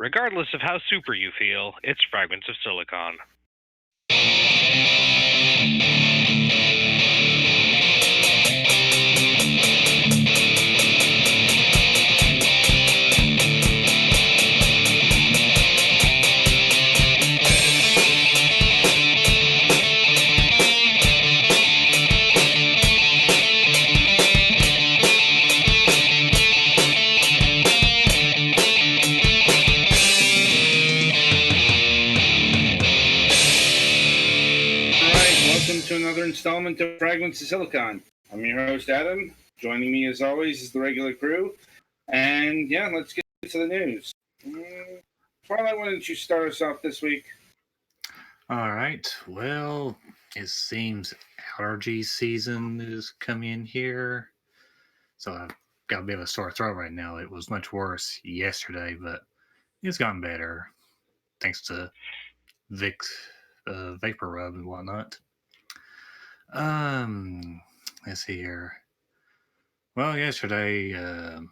Regardless of how super you feel, it's Fragments of Silicon. To another installment of Fragments of Silicon. I'm your host, Adam. Joining me, as always, is the regular crew. And yeah, let's get to the news. Twilight, why don't you start us off this week? All right. Well, it seems allergy season is coming in here. So I've got a bit of a sore throat right now. It was much worse yesterday, but it's gotten better thanks to Vicks vapor rub and whatnot. Let's see here. Well, yesterday, the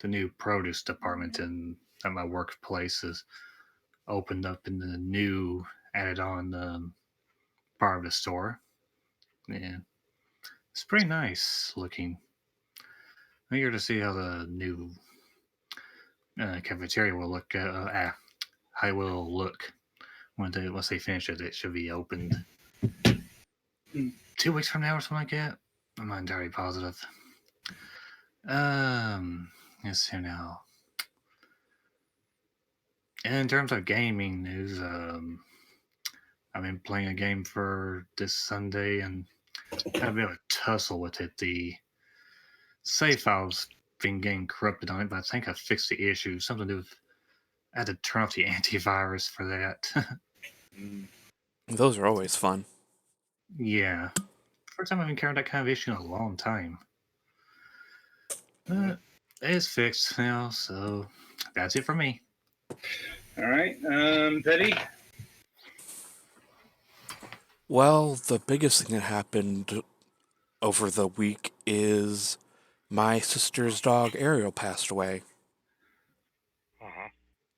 new produce department at my workplace is opened up in the new added-on part of the store. Yeah, it's pretty nice looking. I'm eager to see how the new cafeteria will look. How it will look once they finish it. It should be opened 2 weeks from now or something like that. I'm not entirely positive. Let's see now. And in terms of gaming news, I've been playing a game for this Sunday and had a bit of a tussle with it. The save files been getting corrupted on it, but I think I fixed the issue. Something to do with I had to turn off the antivirus for that. Those are always fun. Yeah. First time I've encountered that kind of issue in a long time. It's fixed now, so that's it for me. All right. Petty? Well, the biggest thing that happened over the week is my sister's dog Ariel passed away.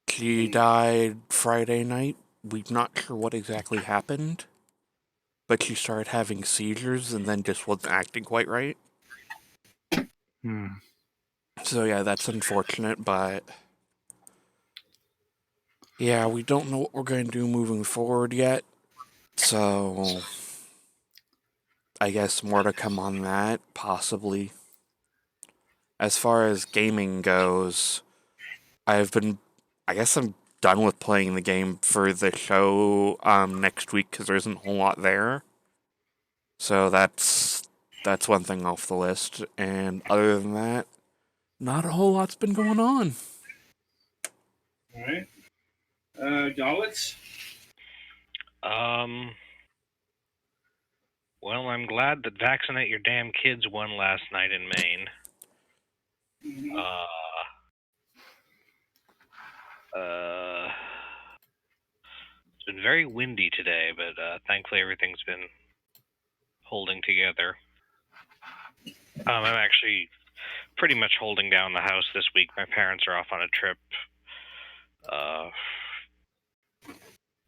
She died Friday night. We're not sure what exactly happened, but she started having seizures and then just wasn't acting quite right. So yeah, that's unfortunate, but yeah, we don't know what we're going to do moving forward yet. So I guess more to come on that, possibly. As far as gaming goes, I guess I'm done with playing the game for the show next week because there isn't a whole lot there. So that's one thing off the list. And other than that, not a whole lot's been going on. All right. Gollitz? Well, I'm glad that Vaccinate Your Damn Kids won last night in Maine. It's been very windy today, but thankfully everything's been holding together. I'm actually pretty much holding down the house this week. My parents are off on a trip,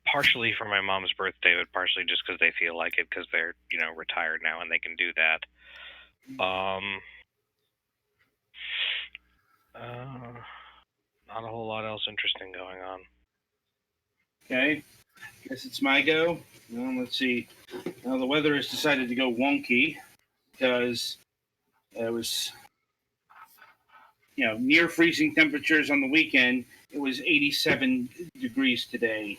partially for my mom's birthday, but partially just because they feel like it, because they're, retired now and they can do that. Not a whole lot else interesting going on. Okay. Guess it's my go. Well, let's see. Now the weather has decided to go wonky because it was, near freezing temperatures on the weekend. It was 87 degrees today.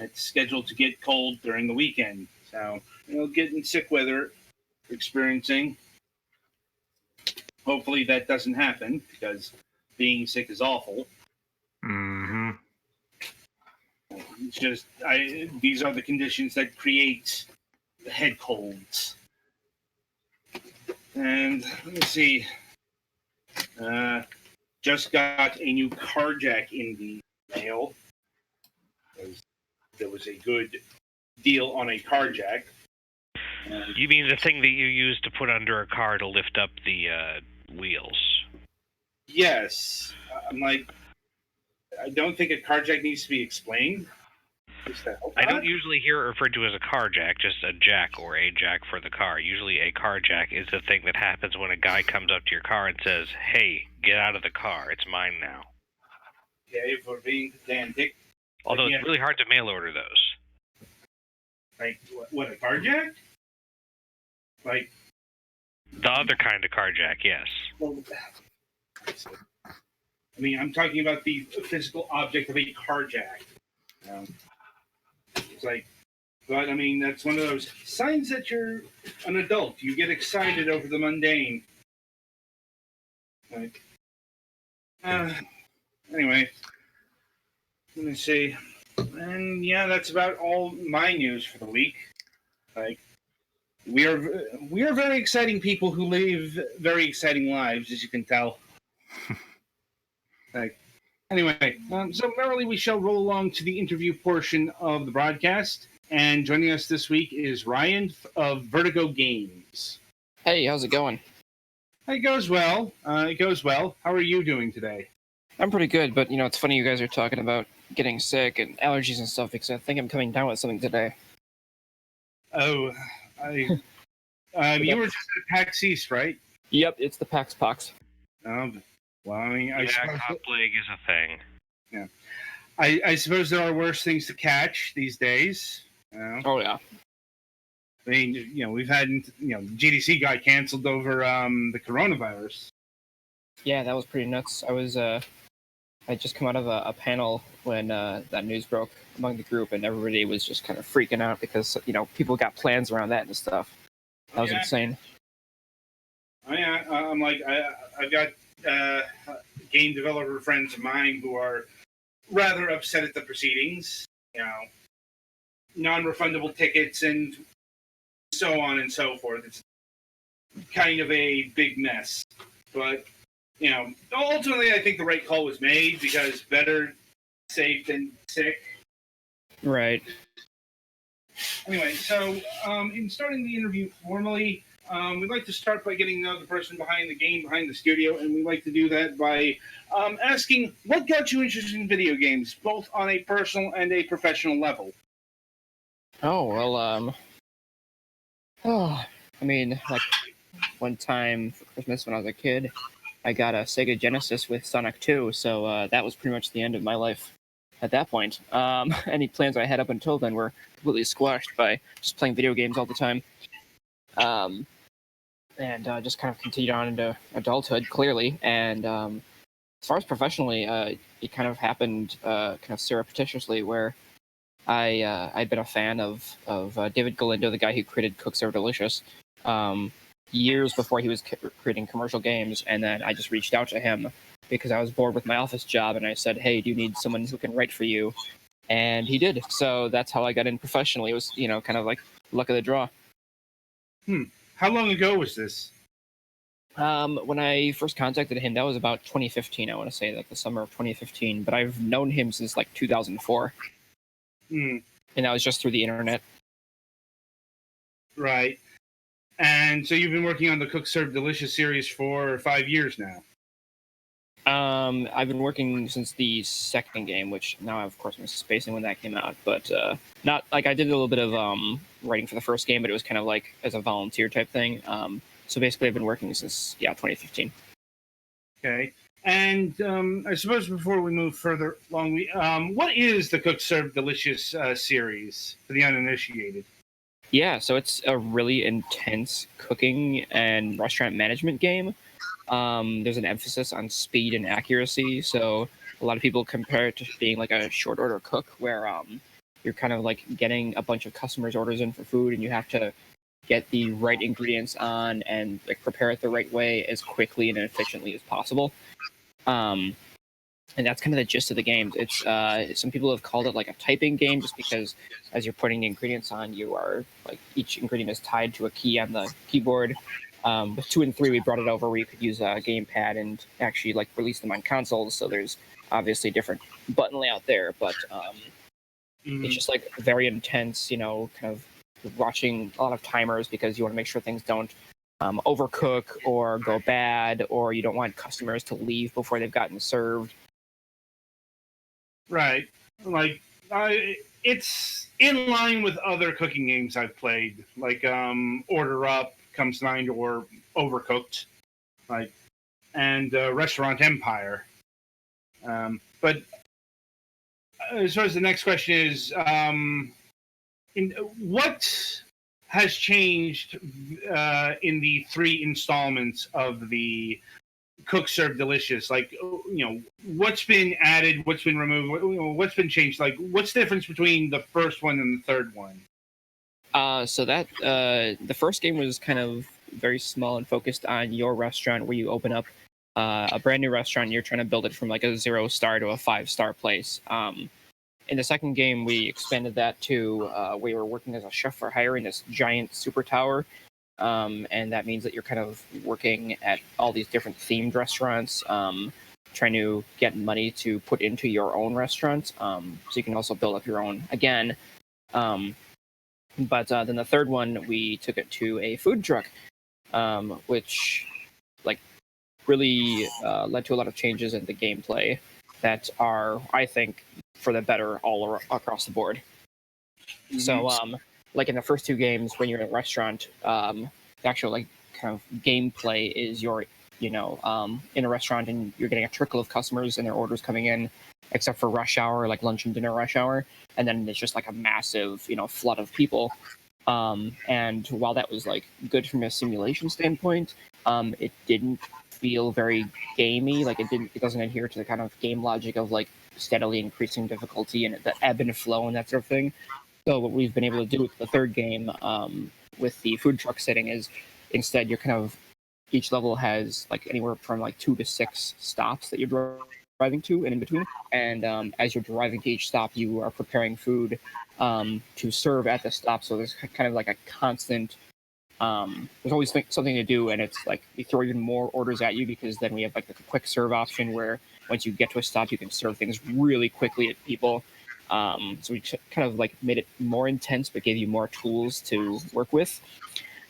It's scheduled to get cold during the weekend. So, getting sick weather experiencing. Hopefully that doesn't happen because being sick is awful. Mm-hmm. It's just, these are the conditions that create the head colds. And let me see. Just got a new car jack in the mail. There was a good deal on a car jack. You mean the thing that you use to put under a car to lift up the wheels? Yes. I'm like, I don't think a carjack needs to be explained. I don't usually hear it referred to as a carjack, just a jack or a jack for the car. Usually a carjack is the thing that happens when a guy comes up to your car and says, "Hey, get out of the car, it's mine now." Okay, for being pedantic. Although But it's really hard to mail order those. like what, a carjack? Like The other kind of carjack, yes. well, I mean, I'm talking about the physical object of a carjack. It's like, but I mean, that's one of those signs that you're an adult. You get excited over the mundane. Like, anyway, let me see. And yeah, that's about all my news for the week. Like, we are very exciting people who live very exciting lives, as you can tell. Like, anyway, so merrily we shall roll along to the interview portion of the broadcast. And joining us this week is Ryan of Vertigo Games. Hey, how's it going? It goes well. It goes well. How are you doing today? I'm pretty good, but it's funny you guys are talking about getting sick and allergies and stuff because I think I'm coming down with something today. Oh, you were just at PAX East, right? Yep, it's the PAX Pox. Well, I mean, Yeah, cop plague is a thing. Yeah, I suppose there are worse things to catch these days. Oh yeah. I mean, we've had the GDC got canceled over the coronavirus. Yeah, that was pretty nuts. I just come out of a panel when that news broke among the group, and everybody was just kind of freaking out because people got plans around that and stuff. That was insane. Oh yeah, I'm like I've got game developer friends of mine who are rather upset at the proceedings. Non-refundable tickets and so on and so forth. It's kind of a big mess, but ultimately I think the right call was made because better safe than sick. Right. Anyway, so in starting the interview formally, we'd like to start by getting to know the person behind the game, behind the studio, and we'd like to do that by asking what got you interested in video games, both on a personal and a professional level. Oh well. I mean, like one time for Christmas when I was a kid, I got a Sega Genesis with Sonic 2, so that was pretty much the end of my life at that point. Any plans I had up until then were completely squashed by just playing video games all the time. And just kind of continued on into adulthood, clearly. And as far as professionally, it kind of happened kind of surreptitiously, where I'd been a fan of David Galindo, the guy who created Cooks Are Delicious, years before he was creating commercial games, and then I just reached out to him because I was bored with my office job, and I said, "Hey, do you need someone who can write for you?" And he did. So that's how I got in professionally. It was kind of like luck of the draw. How long ago was this? When I first contacted him, that was about 2015. I want to say like the summer of 2015, but I've known him since like 2004. And that was just through the internet. Right. And so you've been working on the Cook Serve Delicious series for 5 years now. I've been working since the second game, which now, of course, I'm spacing when that came out. But not like I did a little bit of writing for the first game, but it was kind of like as a volunteer type thing. So basically, I've been working since 2015. Okay. And I suppose before we move further along, what is the Cook Serve Delicious series for the uninitiated? Yeah, so it's a really intense cooking and restaurant management game. There's an emphasis on speed and accuracy, so a lot of people compare it to being like a short order cook, where you're kind of like getting a bunch of customers' orders in for food, and you have to get the right ingredients on and like prepare it the right way as quickly and efficiently as possible. And that's kind of the gist of the game. It's some people have called it like a typing game, just because as you're putting the ingredients on, you are like each ingredient is tied to a key on the keyboard. With 2 and 3, we brought it over where you could use a gamepad and actually like release them on consoles. So there's obviously different button layout there, but it's just like very intense. Kind of watching a lot of timers because you want to make sure things don't overcook or go bad, or you don't want customers to leave before they've gotten served. Right. Like, it's in line with other cooking games I've played, like Order Up comes to mind, or Overcooked, like, and Restaurant Empire. But as far as the next question is, what has changed in the 3 installments of the Cook Serve Delicious? Like, what's been added, what's been removed, what's been changed? Like, what's the difference between the first one and the third one? So that the first game was kind of very small and focused on your restaurant, where you open up a brand new restaurant and you're trying to build it from like a 0-star to a 5-star place. In the second game, we expanded that to we were working as a chef for hire in this giant super tower. And that means that you're kind of working at all these different themed restaurants, trying to get money to put into your own restaurant, so you can also build up your own again. But then the third one, we took it to a food truck, which like really led to a lot of changes in the gameplay that are, I think, for the better all across the board. Mm-hmm. So, like in the first 2 games, when you're in a restaurant, the actual like kind of gameplay is you're, in a restaurant and you're getting a trickle of customers and their orders coming in, except for rush hour, like lunch and dinner rush hour, and then it's just like a massive, flood of people. And while that was like good from a simulation standpoint, it didn't feel very gamey. Like it doesn't adhere to the kind of game logic of like steadily increasing difficulty and the ebb and flow and that sort of thing. So what we've been able to do with the third game, with the food truck setting, is instead you're kind of, each level has like anywhere from like 2 to 6 stops that you're driving to and in between. And as you're driving to each stop, you are preparing food to serve at the stop. So there's kind of like a constant, there's always something to do, and it's like we throw even more orders at you, because then we have like a quick serve option where once you get to a stop, you can serve things really quickly at people. So we kind of like made it more intense, but gave you more tools to work with.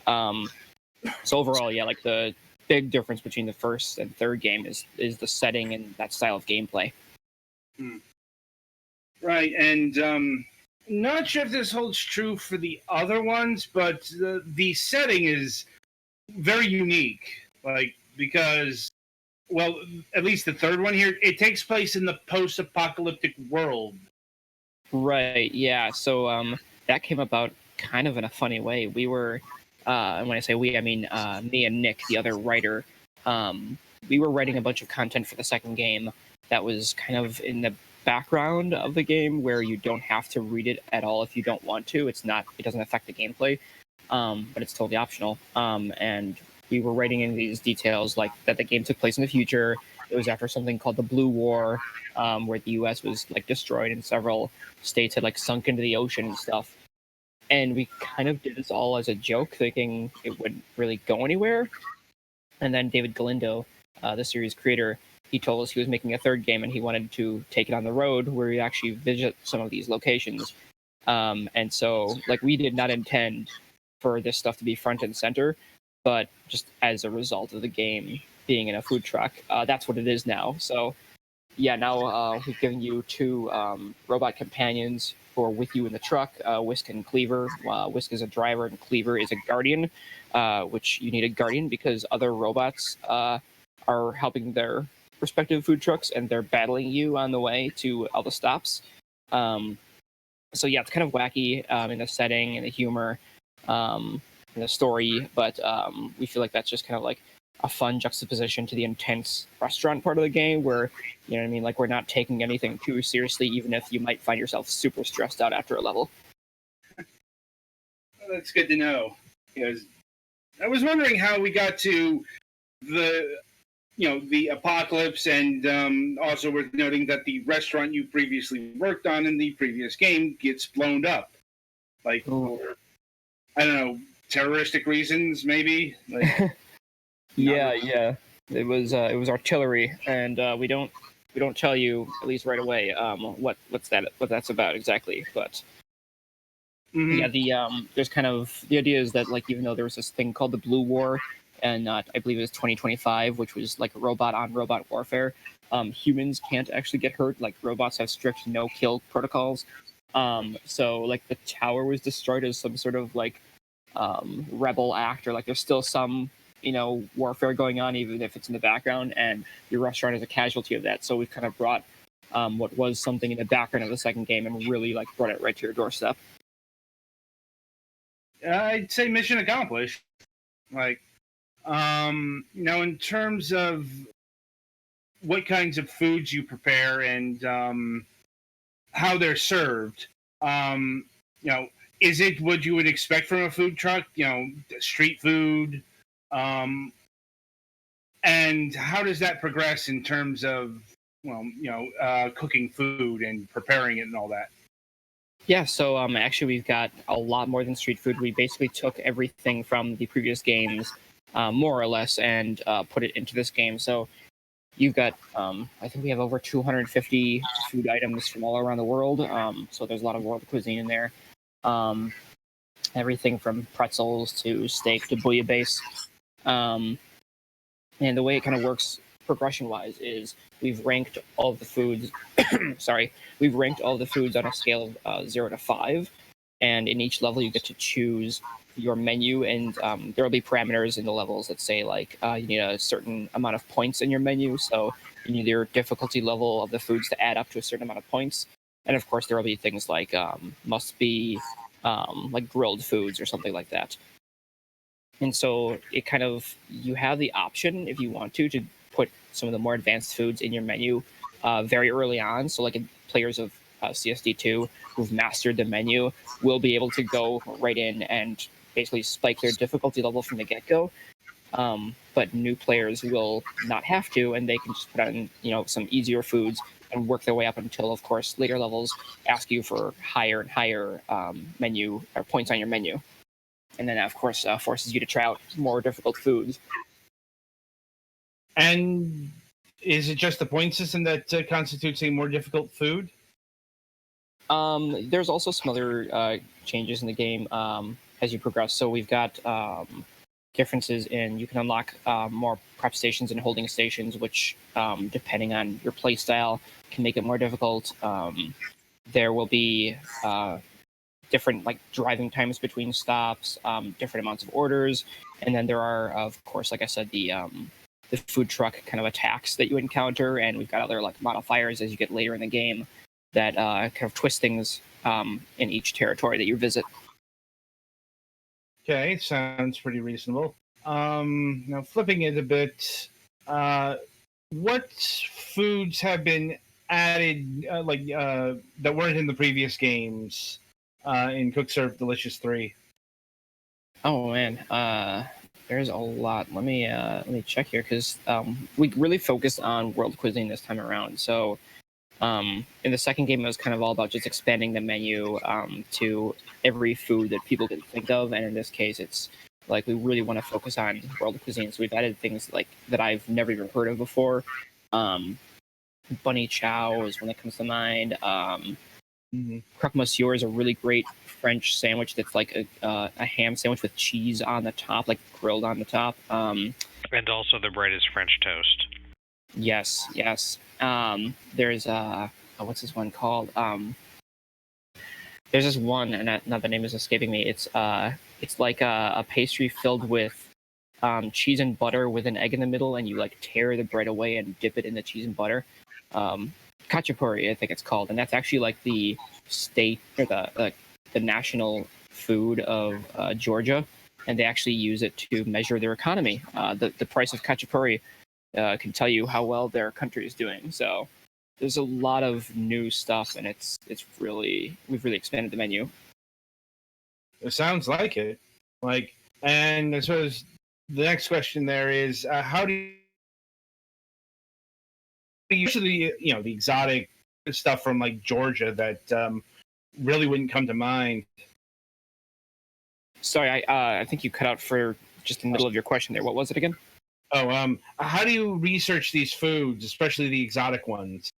So overall, yeah, like the big difference between the first and third game is the setting and that style of gameplay. Right, and not sure if this holds true for the other ones, but the setting is very unique. Like, because, well, at least the third one here, it takes place in the post-apocalyptic world. Right, yeah. So that came about kind of in a funny way. We were, and when I say we, I mean me and Nick, the other writer. We were writing a bunch of content for the second game that was kind of in the background of the game, where you don't have to read it at all if you don't want to. It doesn't affect the gameplay, but it's totally optional. And we were writing in these details, like that the game took place in the future. It was after something called the Blue War, where the U.S. was like destroyed and several states had like sunk into the ocean and stuff. And we kind of did this all as a joke, thinking it wouldn't really go anywhere. And then David Galindo, the series creator, he told us he was making a third game and he wanted to take it on the road, where we actually visit some of these locations. And so, like, we did not intend for this stuff to be front and center, but just as a result of the game being in a food truck, that's what it is now. So, yeah, now we've given you 2 robot companions who are with you in the truck, Whisk and Cleaver. Whisk is a driver and Cleaver is a guardian, which you need a guardian because other robots are helping their respective food trucks and they're battling you on the way to all the stops. So yeah, it's kind of wacky in the setting and the humor and the story, but we feel like that's just kind of like a fun juxtaposition to the intense restaurant part of the game, where, you know what I mean, like, we're not taking anything too seriously, even if you might find yourself super stressed out after a level. Well, that's good to know, because I was wondering how we got to the apocalypse, and also worth noting that the restaurant you previously worked on in the previous game gets blown up, like, for, I don't know, terroristic reasons, maybe. Like, yeah, it was artillery, and we don't tell you, at least right away, what that's about exactly, but. Mm-hmm. Yeah, there's kind of, the idea is that, like, even though there was this thing called the Blue War, and I believe it was 2025, which was like robot on robot warfare, humans can't actually get hurt. Like robots have strict no-kill protocols. So like the tower was destroyed as some sort of like rebel act, or like there's still some warfare going on, even if it's in the background, and your restaurant is a casualty of that. So we've kind of brought what was something in the background of the second game and really like brought it right to your doorstep. I'd say mission accomplished. Like, in terms of what kinds of foods you prepare and how they're served, is it what you would expect from a food truck? Street food, and how does that progress in terms of cooking food and preparing it and all that? Yeah, so actually we've got a lot more than street food. We basically took everything from the previous games, more or less, and put it into this game. So you've got, I think we have over 250 food items from all around the world. So there's a lot of world cuisine in there. Everything from pretzels to steak to bouillabaisse. And the way it kind of works progression-wise is we've ranked all of the foods. Sorry, we've ranked all of the foods on a scale of 0 to 5, and in each level you get to choose your menu, and there will be parameters in the levels that say like you need a certain amount of points in your menu, so you need your difficulty level of the foods to add up to a certain amount of points, and of course there will be things like must be like grilled foods or something like that. And so it kind of, you have the option if you want to put some of the more advanced foods in your menu very early on. So like players of CSD2 who've mastered the menu will be able to go right in and basically spike their difficulty level from the get-go. But new players will not have to, and they can just put on some easier foods and work their way up until, of course, later levels ask you for higher and higher menu or points on your menu. And then, of course, forces you to try out more difficult foods. And is it just the point system that constitutes a more difficult food? There's also some other changes in the game as you progress. So we've got differences in, you can unlock more prep stations and holding stations, which, depending on your play style, can make it more difficult. There will be different like driving times between stops, different amounts of orders, and then there are, of course, like I said, the food truck kind of attacks that you encounter, and we've got other like modifiers as you get later in the game that kind of twist things in each territory that you visit. Okay, sounds pretty reasonable. Now flipping it a bit, what foods have been added that weren't in the previous games in Cook Serve Delicious 3? Oh man, there's a lot. Let me check here, because we really focused on world cuisine this time around. So in the second game, it was kind of all about just expanding the menu to every food that people could think of, and in this case, it's like we really want to focus on world cuisine. So we've added things like that I've never even heard of before. Bunny chow is one that comes to mind. Croque monsieur is a really great French sandwich that's like a ham sandwich with cheese on the top, like grilled on the top. And also the bread is French toast. Yes. There's what's this one called? There's this one, and now the name is escaping me. It's like a pastry filled with cheese and butter with an egg in the middle, and you like tear the bread away and dip it in the cheese and butter. Khachapuri, I think it's called, and that's actually like the state or the national food of Georgia, and they actually use it to measure their economy. The price of khachapuri can tell you how well their country is doing. So there's a lot of new stuff, and we've really expanded the menu. It sounds like it. And I suppose the next question there is, how do you usually, the exotic stuff from like Georgia that really wouldn't come to mind? Sorry, I think you cut out for just in the middle of your question there. What was it again? Oh, how do you research these foods, especially the exotic ones?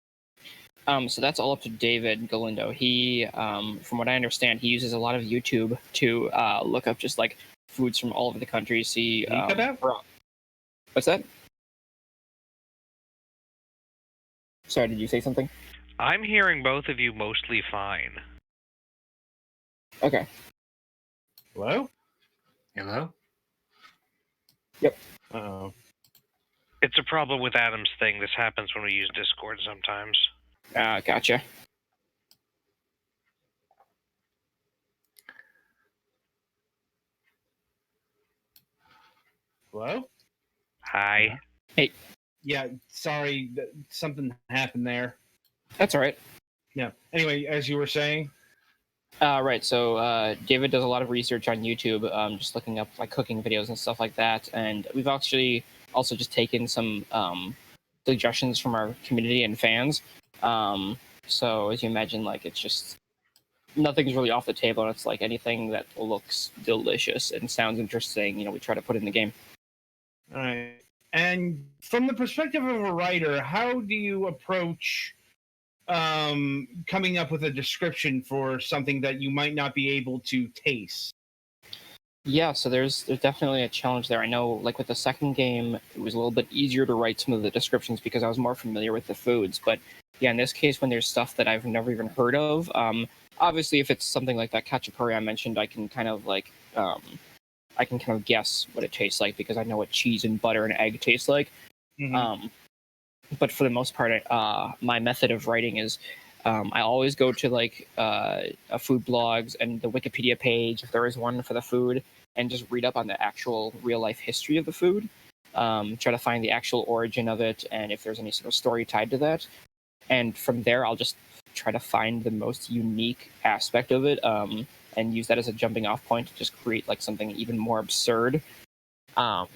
So that's all up to David Galindo. He, from what I understand, he uses a lot of YouTube to look up just like foods from all over the country. See, What's that? Sorry, did you say something? I'm hearing both of you mostly fine. Okay. Hello? Hello? Uh-oh. It's a problem with Adam's thing. This happens when we use Discord sometimes. Gotcha. Hello? Hi. Yeah, sorry, something happened there. That's all right. Yeah. Anyway, as you were saying, Right. So David does a lot of research on YouTube, just looking up like cooking videos and stuff like that. And we've actually also just taken some suggestions from our community and fans. So as you imagine, like it's just nothing's really off the table, and it's like anything that looks delicious and sounds interesting. We try to put in the game. all right. And from the perspective of a writer, how do you approach coming up with a description for something that you might not be able to taste? Yeah, so there's definitely a challenge there. I know, like with the second game, it was a little bit easier to write some of the descriptions because I was more familiar with the foods. But yeah, in this case, when there's stuff that I've never even heard of, obviously, if it's something like that cacciapuri I mentioned, I can kind of guess what it tastes like because I know what cheese and butter and egg taste like. Mhm. But for the most part, my method of writing is I always go to like food blogs and the Wikipedia page, if there is one for the food, and just read up on the actual real life history of the food. Try to find the actual origin of it and if there's any sort of story tied to that. And from there, I'll just try to find the most unique aspect of it and use that as a jumping off point to just create like something even more absurd. Um,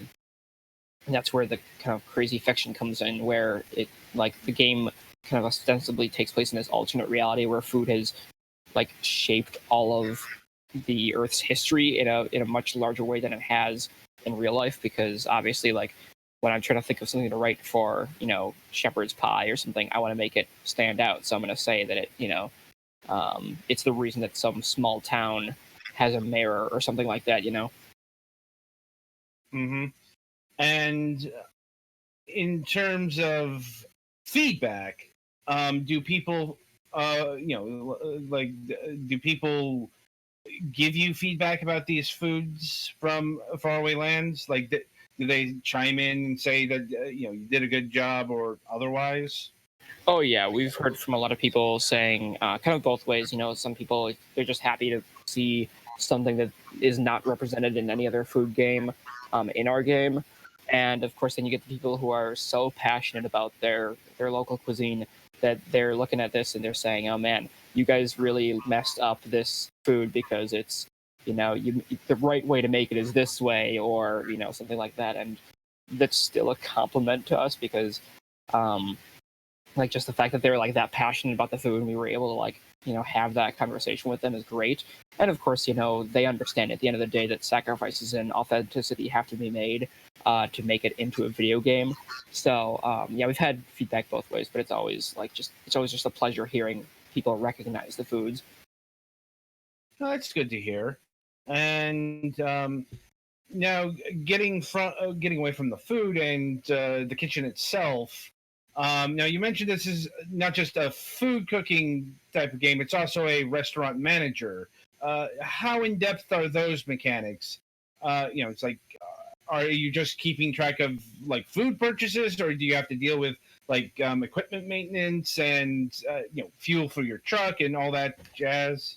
and that's where the kind of crazy fiction comes in, where it like the game kind of ostensibly takes place in this alternate reality where food has like shaped all of the Earth's history in a much larger way than it has in real life. Because obviously, like when I'm trying to think of something to write for, shepherd's pie or something, I want to make it stand out. So I'm going to say that it's the reason that some small town has a mayor or something like that. Mm-hmm. And in terms of feedback, do people, do people give you feedback about these foods from faraway lands? Like, do they chime in and say that you did a good job or otherwise? Oh yeah, we've heard from a lot of people saying kind of both ways. Some people they're just happy to see something that is not represented in any other food game in our game, and of course then you get the people who are so passionate about their local cuisine that they're looking at this and they're saying, "Oh man, you guys really messed up this food because it's the right way to make it is this way," or something like that, and that's still a compliment to us because. Like just the fact that they're like that passionate about the food and we were able to like have that conversation with them is great. And of course they understand at the end of the day that sacrifices and authenticity have to be made to make it into a video game. So yeah, we've had feedback both ways, but it's always just a pleasure hearing people recognize the foods. Oh, that's good to hear. And now, getting away from the food and the kitchen itself. Now, you mentioned this is not just a food cooking type of game; it's also a restaurant manager. How in depth are those mechanics? It's like, are you just keeping track of like food purchases, or do you have to deal with like equipment maintenance and fuel for your truck and all that jazz?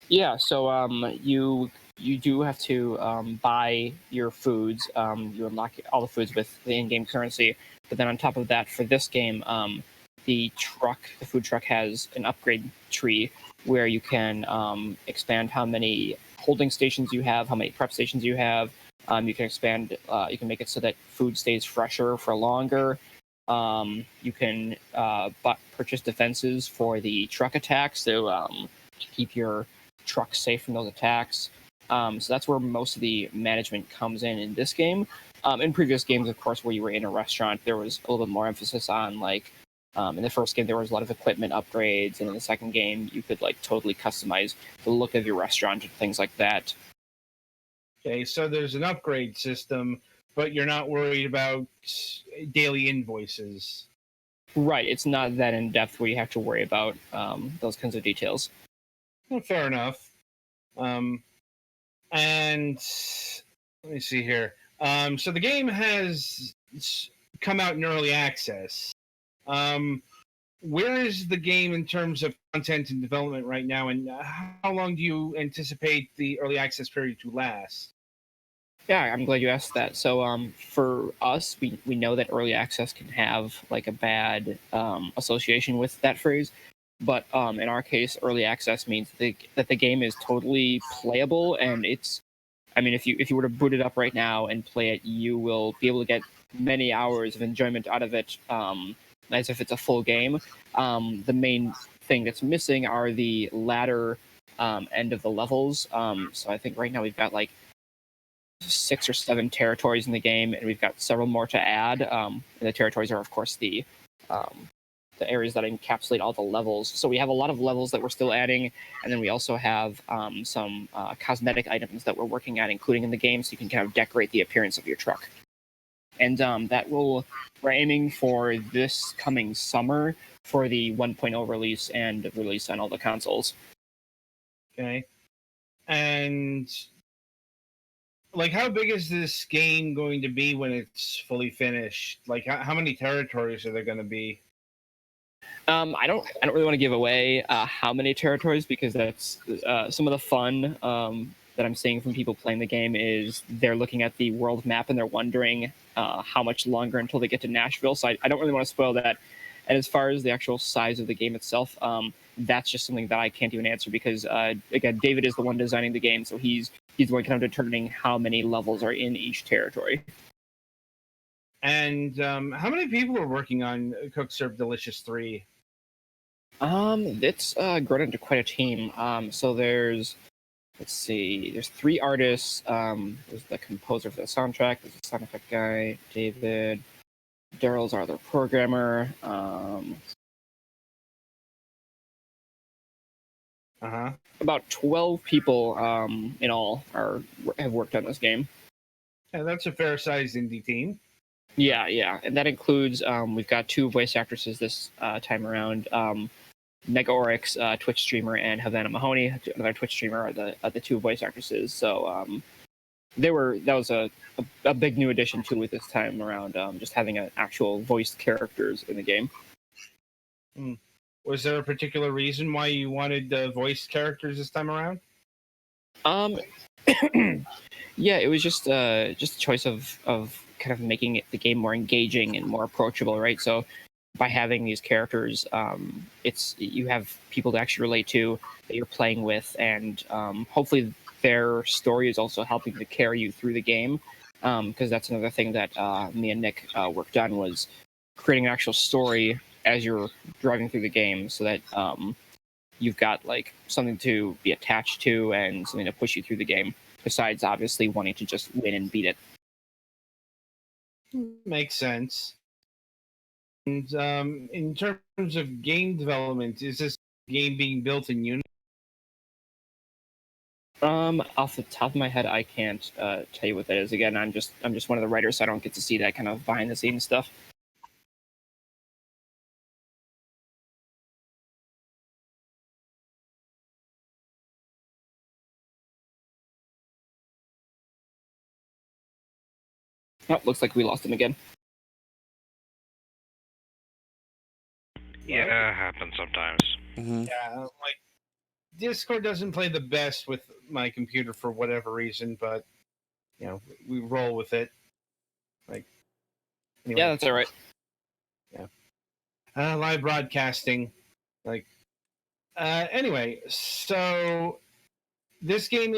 Yeah, so you do have to buy your foods. You unlock all the foods with the in-game currency, but then on top of that, for this game, the food truck has an upgrade tree where you can expand how many holding stations you have, how many prep stations you have. You can expand. You can make it so that food stays fresher for longer. You can purchase defenses for the truck attacks to keep your truck safe from those attacks. So that's where most of the management comes in this game. In previous games, of course, where you were in a restaurant, there was a little bit more emphasis on like in the first game there was a lot of equipment upgrades, and in the second game you could like totally customize the look of your restaurant and things like that. Okay, so there's an upgrade system, but you're not worried about daily invoices. Right, it's not that in depth where you have to worry about those kinds of details. Well, fair enough. And let me see here. So the game has come out in early access. Where is the game in terms of content and development right now, and how long do you anticipate the early access period to last? Yeah, I'm glad you asked that. So, for us, we know that early access can have like a bad association with that phrase, but in our case, early access means that the game is totally playable, and it's. I mean, if you were to boot it up right now and play it, you will be able to get many hours of enjoyment out of it, as if it's a full game. The main thing that's missing are the latter end of the levels. So I think right now we've got like 6 or 7 territories in the game, and we've got several more to add. And the territories are, of course, the areas that encapsulate all the levels. So we have a lot of levels that we're still adding, and then we also have some cosmetic items that we're working at, including in the game, so you can kind of decorate the appearance of your truck. And we're aiming for this coming summer for the 1.0 release and release on all the consoles. Okay. And like, how big is this game going to be when it's fully finished? Like, how many territories are there going to be? I don't really want to give away how many territories, because that's some of the fun that I'm seeing from people playing the game is they're looking at the world map and they're wondering how much longer until they get to Nashville. So I don't really want to spoil that. And as far as the actual size of the game itself, that's just something that I can't even answer, because again, David is the one designing the game, so he's the one kind of determining how many levels are in each territory. And how many people are working on Cook Serve Delicious 3? It's grown into quite a team. So there's 3 artists. There's the composer for the soundtrack. There's the sound effect guy, David. Daryl's our other programmer. About 12 people in all have worked on this game. Yeah, that's a fair-sized indie team. Yeah, and that includes we've got 2 voice actresses this time around. Mega Oryx, Twitch streamer, and Havana Mahoney, another Twitch streamer, are the 2 voice actresses. So that was a big new addition to it this time around. Just having an actual voiced characters in the game. Was there a particular reason why you wanted voiced characters this time around? Yeah, it was just a choice of kind of making the game more engaging and more approachable, right? So by having these characters, you have people to actually relate to that you're playing with, and hopefully their story is also helping to carry you through the game. Because that's another thing that me and Nick worked on, was creating an actual story as you're driving through the game, so that you've got like something to be attached to and something to push you through the game, besides obviously wanting to just win and beat it. Makes sense. And in terms of game development, is this game being built in Unity? Off the top of my head, I can't tell you what that is. Again, I'm just one of the writers, so I don't get to see that kind of behind the scenes stuff. Oh, looks like we lost him again. Yeah, it happens sometimes. Mm-hmm. Yeah, like Discord doesn't play the best with my computer for whatever reason, but we roll with it. Like, anyway. Yeah, that's all right. Live broadcasting, like. Anyway, so this game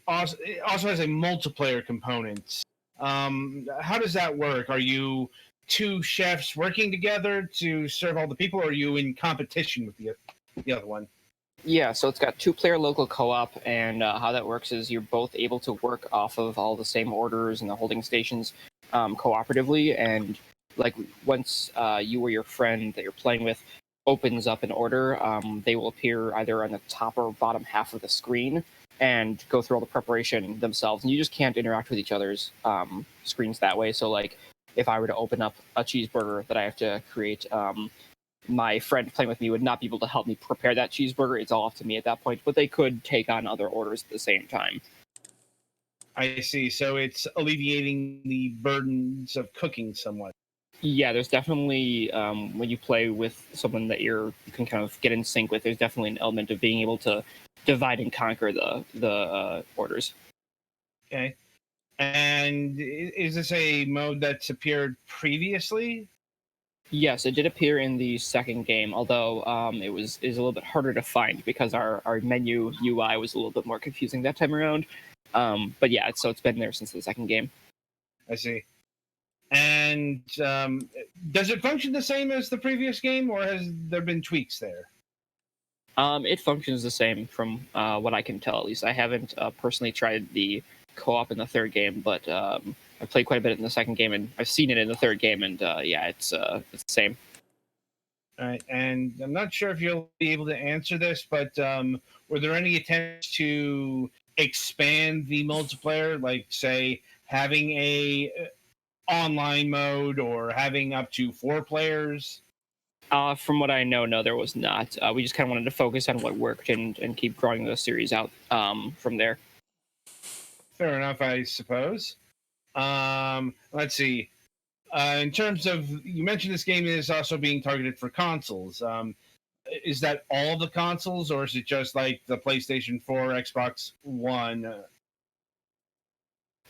also has a multiplayer component. How does that work? Are you 2 chefs working together to serve all the people, or are you in competition with the other one? Yeah, so it's got 2-player local co-op, and how that works is you're both able to work off of all the same orders and the holding stations cooperatively, and like once you or your friend that you're playing with opens up an order, they will appear either on the top or bottom half of the screen and go through all the preparation themselves, and you just can't interact with each other's screens that way. So like if I were to open up a cheeseburger that I have to create, my friend playing with me would not be able to help me prepare that cheeseburger. It's all up to me at that point, but they could take on other orders at the same time. I see. So it's alleviating the burdens of cooking somewhat. Yeah, there's definitely when you play with someone that you can kind of get in sync with, there's definitely an element of being able to divide and conquer the orders. Okay. And is this a mode that's appeared previously? Yes, it did appear in the second game, although it is a little bit harder to find because our menu UI was a little bit more confusing that time around. But yeah, so it's been there since the second game. I see. And does it function the same as the previous game, or has there been tweaks there? It functions the same from what I can tell, at least. I haven't personally tried the co-op in the third game, but I played quite a bit in the second game, and I've seen it in the third game, and yeah, it's the same. All right, and I'm not sure if you'll be able to answer this, but were there any attempts to expand the multiplayer, like say having a online mode or having up to 4 players? From what I know, no, there was not. We just kind of wanted to focus on what worked and keep growing the series out from there. Fair enough, I suppose. Let's see. In terms of, you mentioned this game is also being targeted for consoles. Is that all the consoles, or is it just like the PlayStation 4, Xbox One?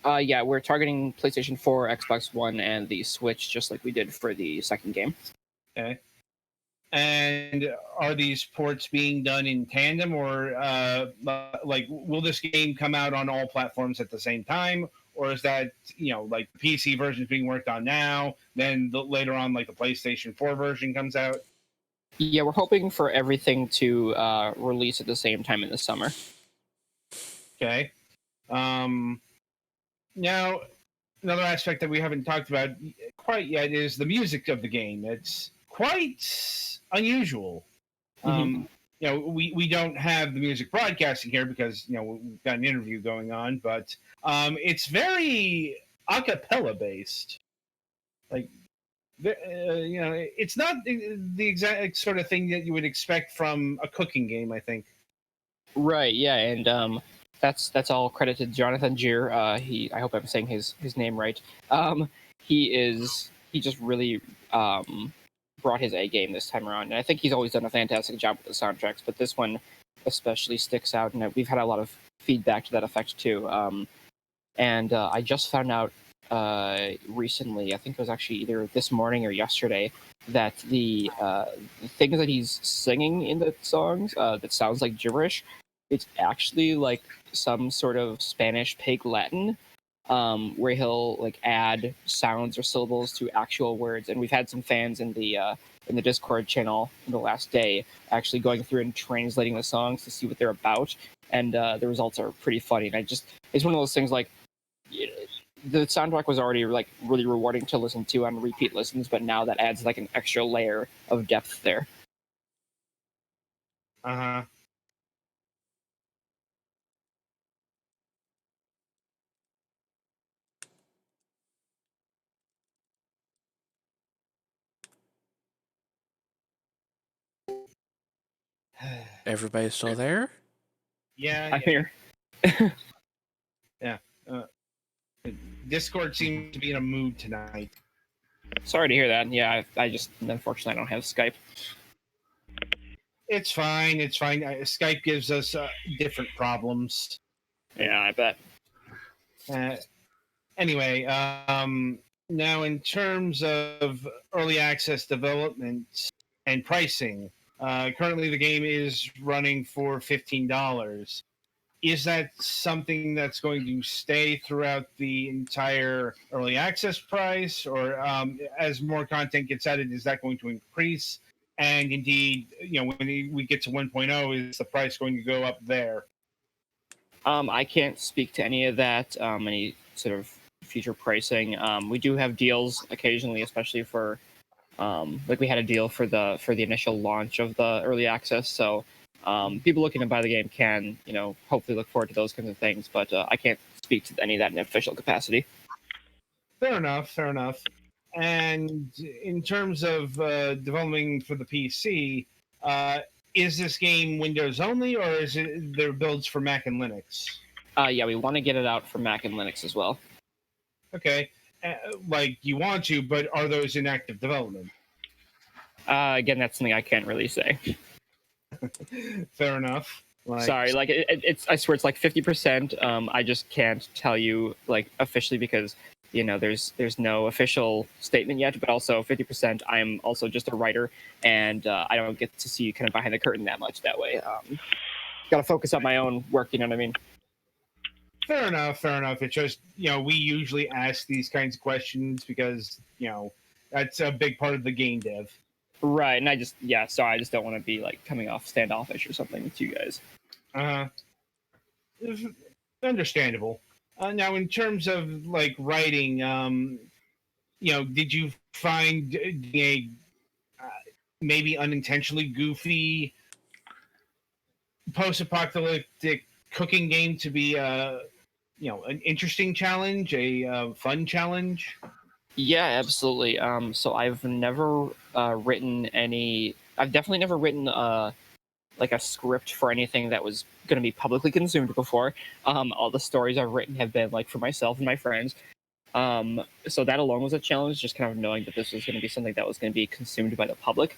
Yeah, we're targeting PlayStation 4, Xbox One, and the Switch, just like we did for the second game. Okay. And are these ports being done in tandem, or like will this game come out on all platforms at the same time, or is that like the PC version is being worked on now, then later on like the PlayStation 4 version comes out? Yeah, we're hoping for everything to release at the same time in the summer. Okay. Now, another aspect that we haven't talked about quite yet is the music of the game. It's quite unusual. We don't have the music broadcasting here because we've got an interview going on, but it's very a cappella based. Like, it's not the exact sort of thing that you would expect from a cooking game, I think. Right. Yeah, and that's all credit to Jonathan Gier. I hope I'm saying his name right. He just really brought his A game this time around, and I think he's always done a fantastic job with the soundtracks, but this one especially sticks out, and we've had a lot of feedback to that effect too. And I just found out recently, I think it was actually either this morning or yesterday, that the things that he's singing in the songs that sounds like gibberish, it's actually like some sort of Spanish Pig Latin, where he'll like add sounds or syllables to actual words. And we've had some fans in the Discord channel in the last day actually going through and translating the songs to see what they're about, and the results are pretty funny. And it's one of those things like, the soundtrack was already like really rewarding to listen to on repeat listens, but now that adds like an extra layer of depth there. Uh-huh. Everybody still there? Yeah, I'm here. yeah. Discord seems to be in a mood tonight. Sorry to hear that. Yeah, I just unfortunately I don't have Skype. It's fine. It's fine. Skype gives us different problems. Yeah, I bet. Anyway, now in terms of early access development and pricing, currently the game is running for $15. Is that something that's going to stay throughout the entire early access price, or as more content gets added, is that going to increase? And indeed, when we get to 1.0, is the price going to go up there? I can't speak to any of that, any sort of future pricing. We do have deals occasionally, especially for like we had a deal for the initial launch of the early access. So people looking to buy the game can, hopefully look forward to those kinds of things. But I can't speak to any of that in official capacity. Fair enough. Fair enough. And in terms of developing for the PC, is this game Windows only, or is it there builds for Mac and Linux? Yeah, we want to get it out for Mac and Linux as well. Okay, like you want to, but are those in active development? Again, that's something I can't really say. Fair enough. Like, Sorry, like it's I swear it's like 50%. I just can't tell you like officially because there's no official statement yet. But also 50%. I'm also just a writer, and I don't get to see kind of behind the curtain that much that way. Got to focus on my own work. You know what I mean? Fair enough. Fair enough. It's just we usually ask these kinds of questions because that's a big part of the game dev. Right, and I just sorry, I just don't want to be like coming off standoffish or something with you guys. Understandable. Now, in terms of like writing, did you find a maybe unintentionally goofy post-apocalyptic cooking game to be an interesting challenge, a fun challenge? Yeah, absolutely. So I've never written any. I've definitely never written like a script for anything that was going to be publicly consumed before. All the stories I've written have been like for myself and my friends. So that alone was a challenge, just kind of knowing that this was going to be something that was going to be consumed by the public.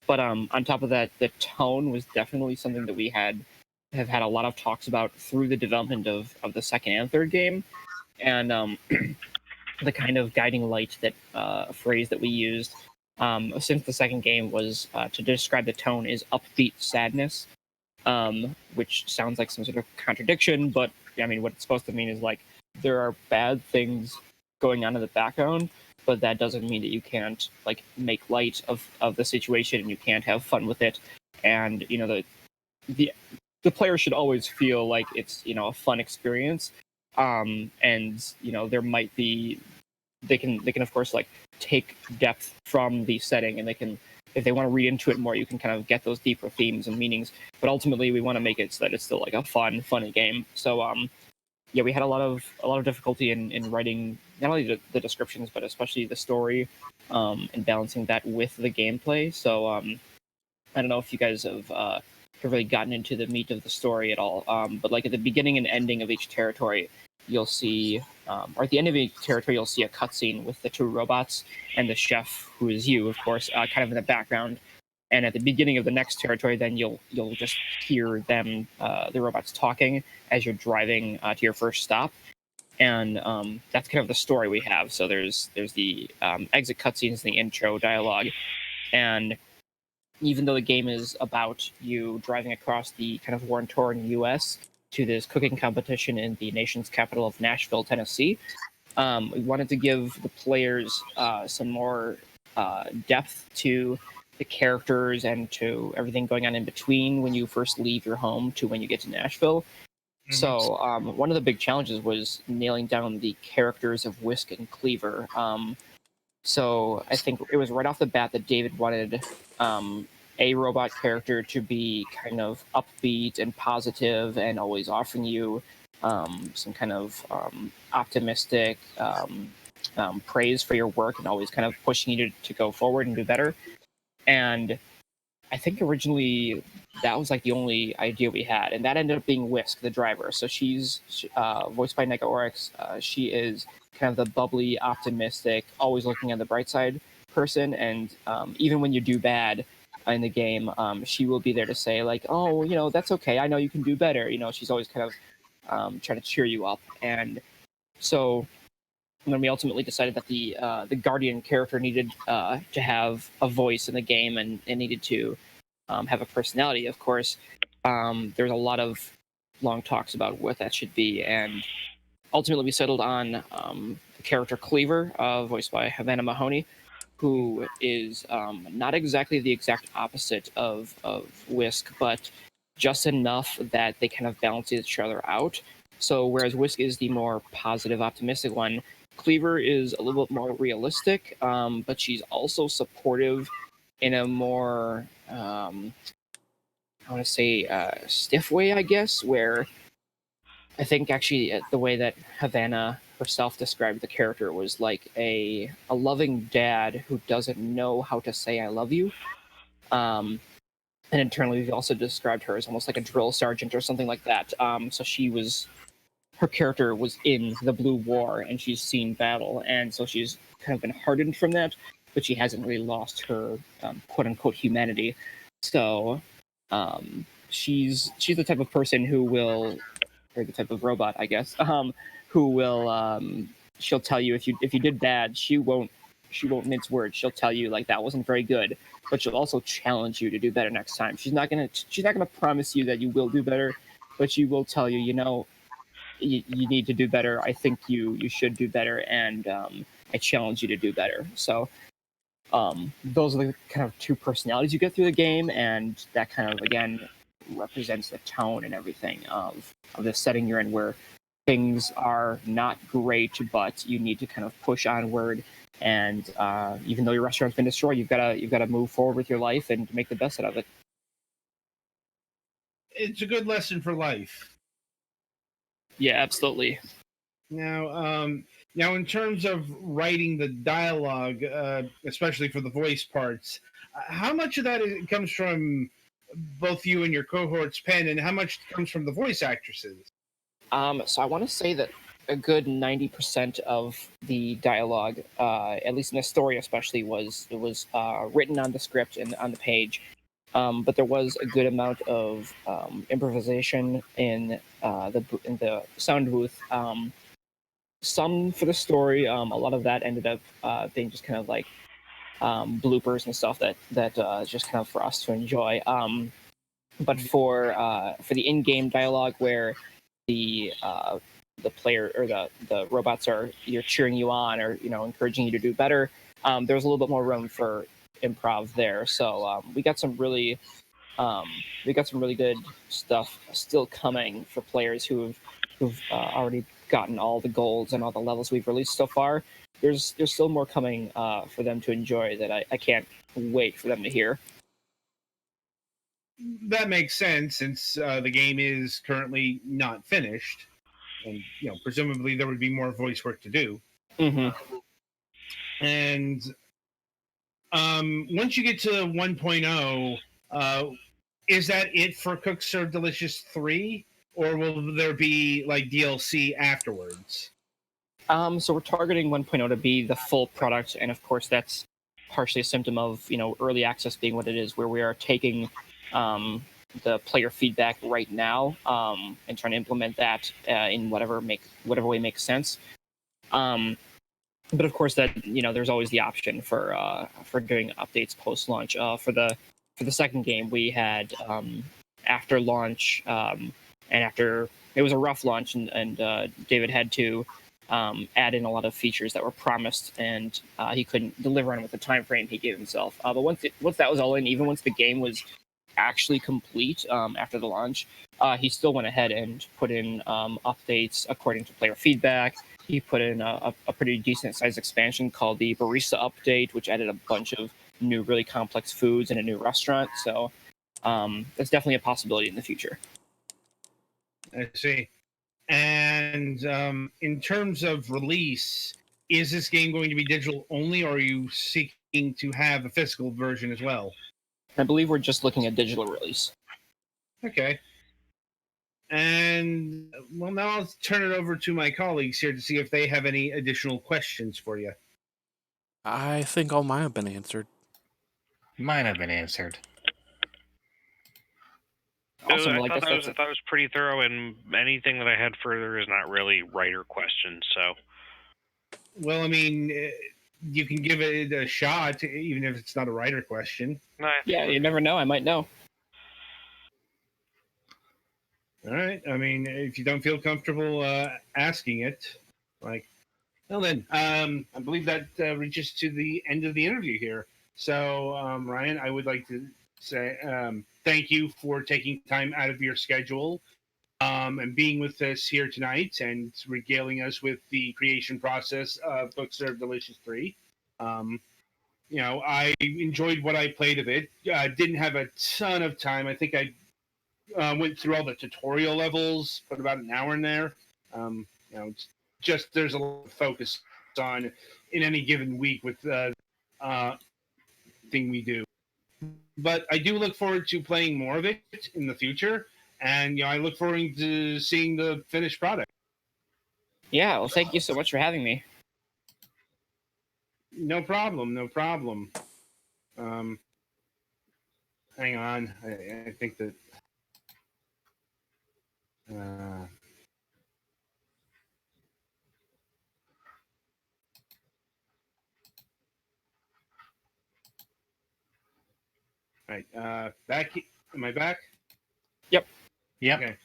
But on top of that, the tone was definitely something that we have had a lot of talks about through the development of the second and third game, and the kind of guiding light that phrase that we used since the second game was to describe the tone is upbeat sadness, which sounds like some sort of contradiction, but I mean what it's supposed to mean is like there are bad things going on in the background, but that doesn't mean that you can't like make light of the situation and you can't have fun with it, and the player should always feel like it's a fun experience, and there might be they can of course like take depth from the setting, and they can, if they want to read into it more, you can kind of get those deeper themes and meanings, but ultimately we want to make it so that it's still like a funny game. So yeah, we had a lot of difficulty in writing not only the descriptions but especially the story, and balancing that with the gameplay. So I don't know if you guys have really gotten into the meat of the story at all, but like at the beginning and ending of each territory, you'll see, or at the end of each territory, you'll see a cutscene with the two robots and the chef, who is you, of course, kind of in the background. And at the beginning of the next territory, then you'll just hear them, the robots, talking as you're driving to your first stop. And that's kind of the story we have. So there's the exit cutscenes, the intro dialogue, and even though the game is about you driving across the kind of war-torn U.S. to this cooking competition in the nation's capital of Nashville, Tennessee, we wanted to give the players some more depth to the characters and to everything going on in between when you first leave your home to when you get to Nashville. Mm-hmm. So one of the big challenges was nailing down the characters of Whisk and Cleaver. So I think it was right off the bat that David wanted a robot character to be kind of upbeat and positive and always offering you some kind of optimistic praise for your work and always kind of pushing you to go forward and do better. And I think originally that was like the only idea we had, and that ended up being Whisk, the driver. So she's voiced by Nega Oryx. She is kind of the bubbly, optimistic, always looking on the bright side person, and even when you do bad in the game, she will be there to say like, oh, that's okay, I know you can do better. She's always kind of trying to cheer you up. And so when we ultimately decided that the Guardian character needed to have a voice in the game and needed to have a personality, of course, there's a lot of long talks about what that should be, and ultimately we settled on the character Cleaver, voiced by Havana Mahoney, who is not exactly the exact opposite of Whisk, but just enough that they kind of balance each other out. So whereas Whisk is the more positive, optimistic one, Cleaver is a little bit more realistic, but she's also supportive in a more, I want to say, stiff way, I guess, where I think actually the way that Havana herself described the character was like a loving dad who doesn't know how to say "I love you." And internally, we've also described her as almost like a drill sergeant or something like that. So her character was in the Blue War and she's seen battle, and so she's kind of been hardened from that, but she hasn't really lost her quote unquote humanity. So she's the type of person who will, or the type of robot, I guess, who will she'll tell you if you did bad, she won't mince words. She'll tell you like that wasn't very good, but she'll also challenge you to do better next time. She's not gonna promise you that you will do better, but she will tell you, you need to do better. I think you should do better, and I challenge you to do better. So those are the kind of two personalities you get through the game, and that kind of again represents the tone and everything of the setting you're in, where things are not great, but you need to kind of push onward. And even though your restaurant's been destroyed, you've got to move forward with your life and make the best out of it. It's a good lesson for life. Yeah, absolutely. Now, in terms of writing the dialogue, especially for the voice parts, how much of that comes from both you and your cohort's pen, and how much comes from the voice actresses? So I want to say that a good 90% of the dialogue, at least in the story especially, was written on the script and on the page. But there was a good amount of improvisation in the sound booth. Some for the story. A lot of that ended up being just kind of like bloopers and stuff that is just kind of for us to enjoy. But for the in-game dialogue, where the player or the robots you're cheering you on, or encouraging you to do better, there's a little bit more room for improv there. So we got some really good stuff still coming for players who've already gotten all the golds and all the levels we've released so far. There's still more coming for them to enjoy that I can't wait for them to hear. That makes sense, since the game is currently not finished, and presumably there would be more voice work to do. Mm-hmm. And once you get to 1.0, is that it for Cook Serve Delicious 3, or will there be like DLC afterwards? So we're targeting 1.0 to be the full product, and of course that's partially a symptom of early access being what it is, where we are taking the player feedback right now and trying to implement that in whatever way makes sense. But of course that there's always the option for doing updates post launch. For the second game, we had after launch, and after it was a rough launch, and David had to add in a lot of features that were promised, and he couldn't deliver on it with the time frame he gave himself. But once that was all in, even once the game was actually complete after the launch, he still went ahead and put in updates according to player feedback. He put in a pretty decent sized expansion called the Barista Update, which added a bunch of new really complex foods and a new restaurant. So that's definitely a possibility in the future. I see. And in terms of release, is this game going to be digital only, or are you seeking to have a physical version as well? I believe we're just looking at digital release. Okay. And well, now I'll turn it over to my colleagues here to see if they have any additional questions for you. I think all mine have been answered. Mine have been answered. Awesome. Well, I I guess thought that's that was pretty thorough, and anything that I had further is not really writer questions. So, Well, I mean, you can give it a shot, even if it's not a writer question. Yeah, you never know. I might know. All right. I mean, if you don't feel comfortable asking it, well then, I believe that reaches to the end of the interview here. So, Ryan, I would like to say thank you for taking time out of your schedule and being with us here tonight and regaling us with the creation process of Cook Serve Delicious 3. I enjoyed what I played of it. I didn't have a ton of time. I think I went through all the tutorial levels, put about an hour in there. just there's a lot of focus on in any given week with thing we do. But I do look forward to playing more of it in the future, and I look forward to seeing the finished product. Yeah, well, thank you so much for having me. No problem, no problem. Hang on, I think that. Right, back. Am I back? Yep. Okay.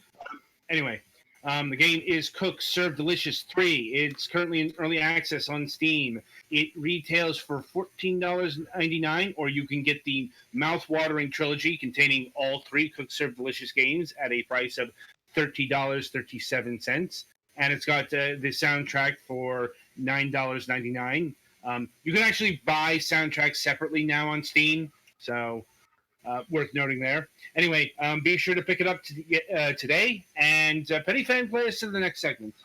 Anyway, the game is Cook Serve Delicious 3. It's currently in early access on Steam. It retails for $14.99, or you can get the mouth-watering trilogy containing all three Cook Serve Delicious games at a price of $30.37. And it's got the soundtrack for $9.99. You can actually buy soundtracks separately now on Steam, so worth noting there. Anyway, be sure to pick it up today. And Petty Fan, play us to the next segment.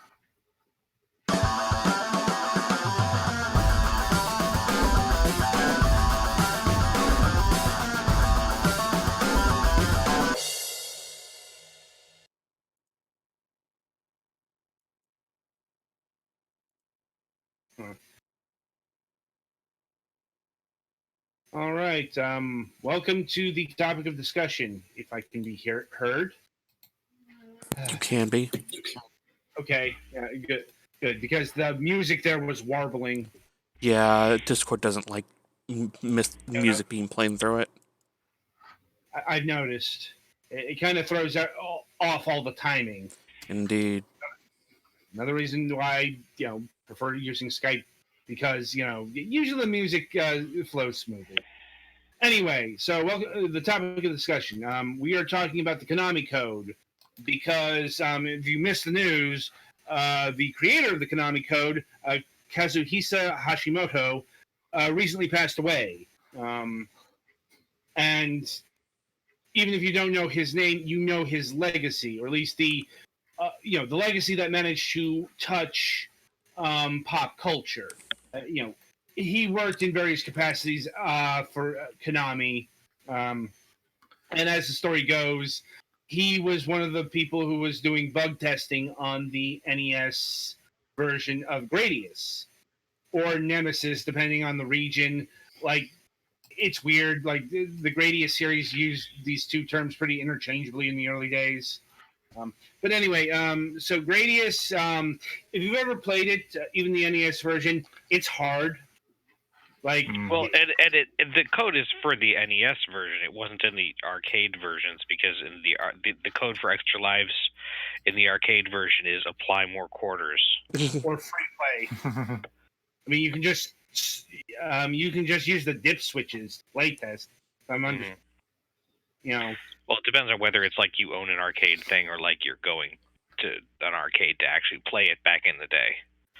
All right. Welcome to the topic of discussion, if I can be heard. You can be. Okay. Good. Because the music there was warbling. Yeah, Discord doesn't like music being played through it. I've noticed. It kind of throws off all the timing. Indeed. Another reason why I prefer using Skype, because usually the music flows smoothly. Anyway, so the topic of discussion. We are talking about the Konami Code because if you missed the news, the creator of the Konami Code, Kazuhisa Hashimoto, recently passed away. And even if you don't know his name, you know his legacy, or at least the legacy that managed to touch pop culture. He worked in various capacities for Konami, and as the story goes, he was one of the people who was doing bug testing on the NES version of Gradius or Nemesis, depending on the region. Like, it's weird. Like, the Gradius series used these two terms pretty interchangeably in the early days. But anyway, so Gradius, if you've ever played it, even the NES version, it's hard. Like, well, and the code is for the NES version. It wasn't in the arcade versions, because in the code for extra lives in the arcade version is apply more quarters or free play. I mean, you can just use the dip switches to play test. Well, it depends on whether it's like you own an arcade thing or like you're going to an arcade to actually play it back in the day.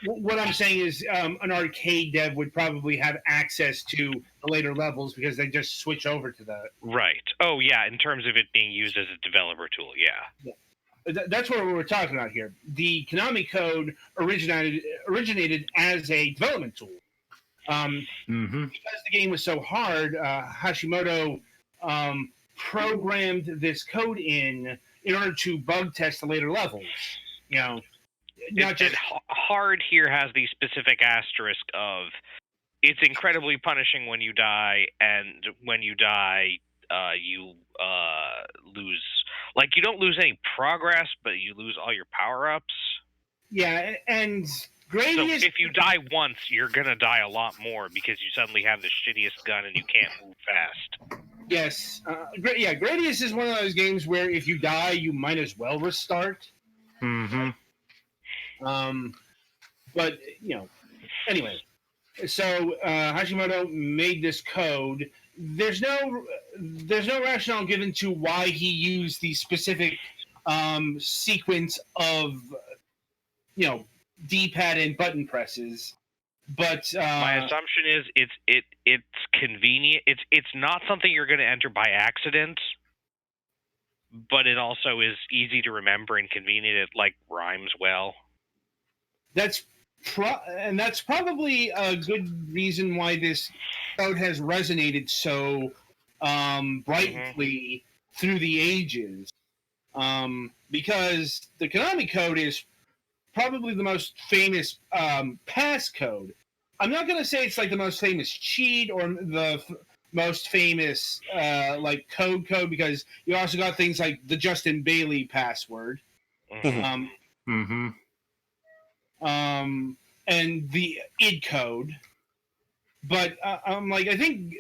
What I'm saying is an arcade dev would probably have access to the later levels because they just switch over to that. Right. Oh, yeah, in terms of it being used as a developer tool, yeah. That's what we're talking about here. The Konami Code originated as a development tool. Because the game was so hard, Hashimoto programmed this code in order to bug test the later levels. Hard here has the specific asterisk of it's incredibly punishing when you die, and when you die, you lose. Like, you don't lose any progress, but you lose all your power-ups. Yeah, and Gradius... So if you die once, you're gonna die a lot more because you suddenly have the shittiest gun and you can't move fast. Yes. Gradius is one of those games where if you die, you might as well restart. But, anyway. So Hashimoto made this code. There's no rationale given to why he used the specific sequence of D-pad and button presses. But my assumption is it's convenient. It's not something you're going to enter by accident, but it also is easy to remember and convenient. It rhymes well. that's that's probably a good reason why this code has resonated so brightly through the ages. Because the Konami code is probably the most famous passcode. I'm not going to say it's like the most famous cheat or the most famous like code because you also got things like the Justin Bailey password. Um, Mm-hmm. and the id code. But I think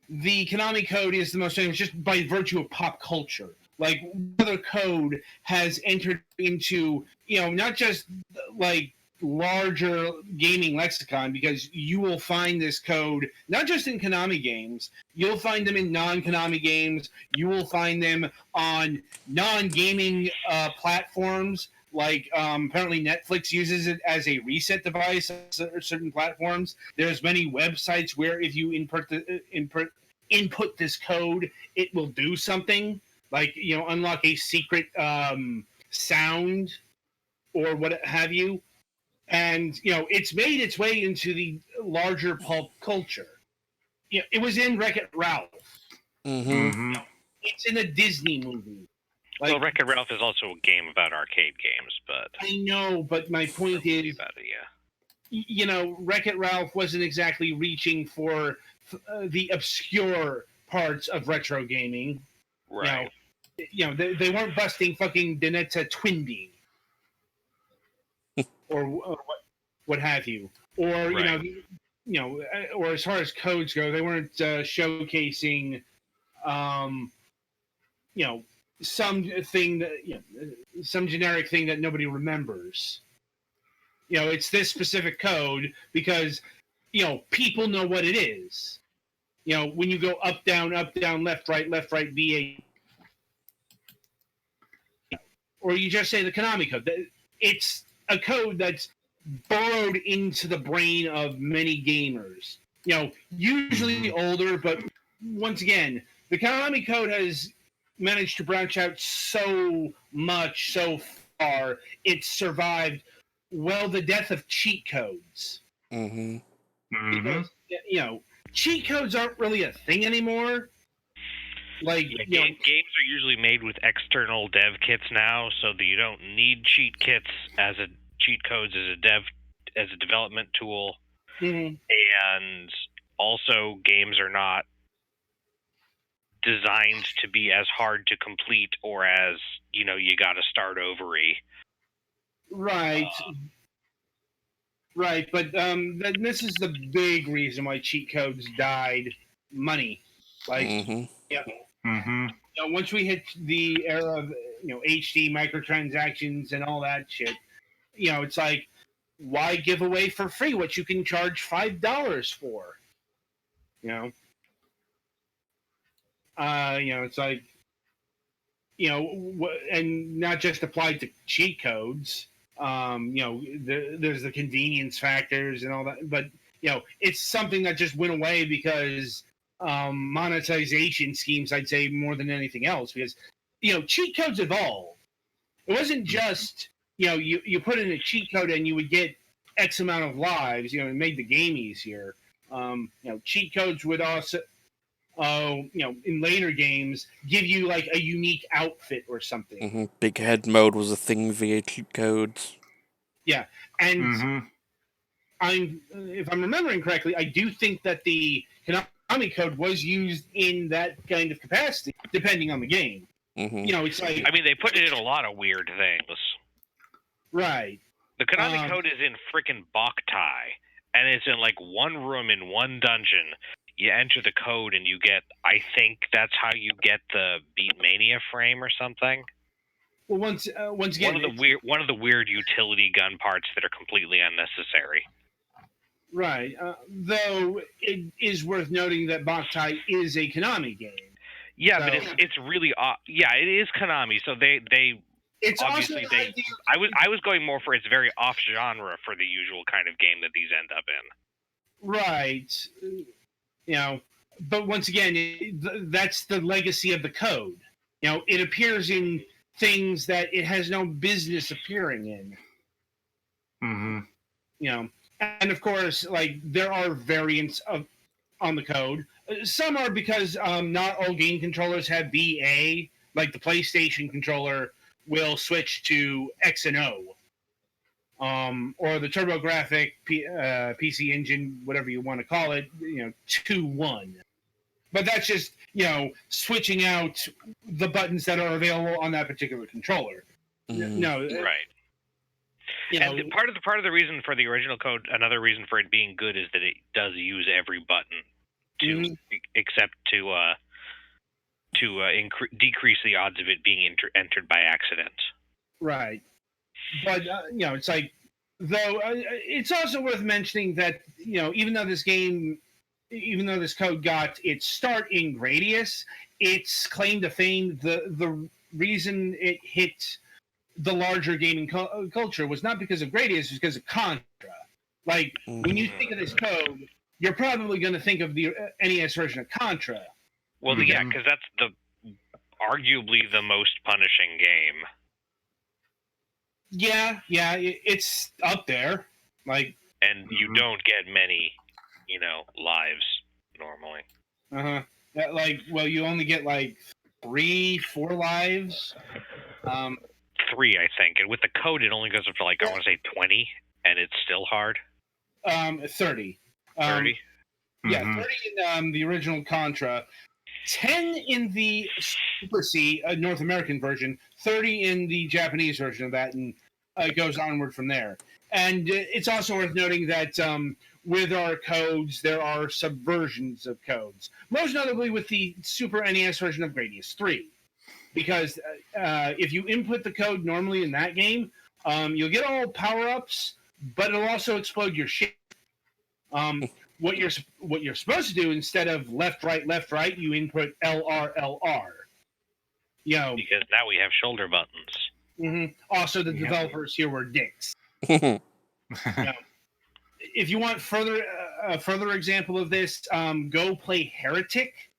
the Konami code is the most famous just by virtue of pop culture. Like, other code has entered into, not just like larger gaming lexicon, because you will find this code not just in Konami games, you'll find them in non-Konami games, you will find them on non-gaming platforms. Like, apparently Netflix uses it as a reset device on certain platforms. There's many websites where if you input this code, it will do something, like, unlock a secret sound or what have you. And it's made its way into the larger pulp culture. It was in Wreck-It Ralph. Mm-hmm. It's in a Disney movie. Like, well, Wreck-It Ralph is also a game about arcade games, but I know, but my point movie is, about it, yeah. Wreck-It Ralph wasn't exactly reaching for the obscure parts of retro gaming. Right. They weren't busting fucking Donetta Twinbee or what have you, or Right. or as far as codes go, they weren't showcasing, something that some generic thing that nobody remembers. It's this specific code because people know what it is. When you go up, down, left, right, B, A, or you just say the Konami code. It's a code that's burrowed into the brain of many gamers. Usually older, but once again, the Konami code has managed to branch out so much, so far. It's survived, the death of cheat codes. Mm-hmm. Because, cheat codes aren't really a thing anymore. Like, games are usually made with external dev kits now, so that you don't need cheat kits as a cheat codes as a development tool. Mm-hmm. And also, games are not designed to be as hard to complete or as you got to start over-y. Right. Right, but this is the big reason why cheat codes died. Money. Like, yeah. Mm-hmm. Once we hit the era of HD microtransactions and all that shit, it's like, why give away for free what you can charge $5 for? It's like, and not just applied to cheat codes. There's the convenience factors and all that, but it's something that just went away because monetization schemes, I'd say, more than anything else, because cheat codes evolved. It wasn't just you put in a cheat code and you would get X amount of lives. It made the game easier. Cheat codes would also in later games give you like a unique outfit or something. Mm-hmm. Big head mode was a thing via cheat codes. Yeah, and if I'm remembering correctly, I do think that the Konami code was used in that kind of capacity, depending on the game. Mm-hmm. It's like, I mean, they put it in a lot of weird things. Right. The Konami code is in frickin' Boktai, and it's in like one room in one dungeon. You enter the code and you get, I think that's how you get the Beatmania frame or something. Well, once again, one of the weird utility gun parts that are completely unnecessary. Right. Though it is worth noting that Boktai is a Konami game. Yeah, so, but it's really it is Konami. So they it's obviously also I was going more for it's very off genre for the usual kind of game that these end up in. Right. But once again, that's the legacy of the code. It appears in things that it has no business appearing in. Mm-hmm. You know, and of course, like there are variants of on the code. Some are because not all game controllers have BA. Like the PlayStation controller will switch to X and O, or the TurboGrafx PC Engine, whatever you want to call it, 2.1. But that's just switching out the buttons that are available on that particular controller. No, Right. you know, And part of the reason for the original code, another reason for it being good, is that it does use every button to except to decrease the odds of it being entered by accident. right. But it's like, though, it's also worth mentioning that even though this code got its start in Gradius, its claim to fame, the reason it hit the larger gaming culture was not because of Gradius, it was because of Contra. Like, when you think of this code, you're probably going to think of the NES version of Contra. Well, yeah, because that's arguably the most punishing game. Yeah, it's up there. Like, and you don't get many, lives normally. Like, well, you only get like 3-4 lives. 3, I think, and with the code, it only goes up to like I want to say 20, and it's still hard. 30. 30. Yeah, 30 in the original Contra, 10 in the Super C North American version, 30 in the Japanese version of that, and it goes onward from there. And it's also worth noting that with our codes, there are subversions of codes, most notably with the Super NES version of Gradius 3. Because if you input the code normally in that game, you'll get all power-ups, but it'll also explode your shit. What you're supposed to do, instead of left right, you input LR. Because now we have shoulder buttons. Also, the developers here were dicks. If you want a further example of this, go play Heretic.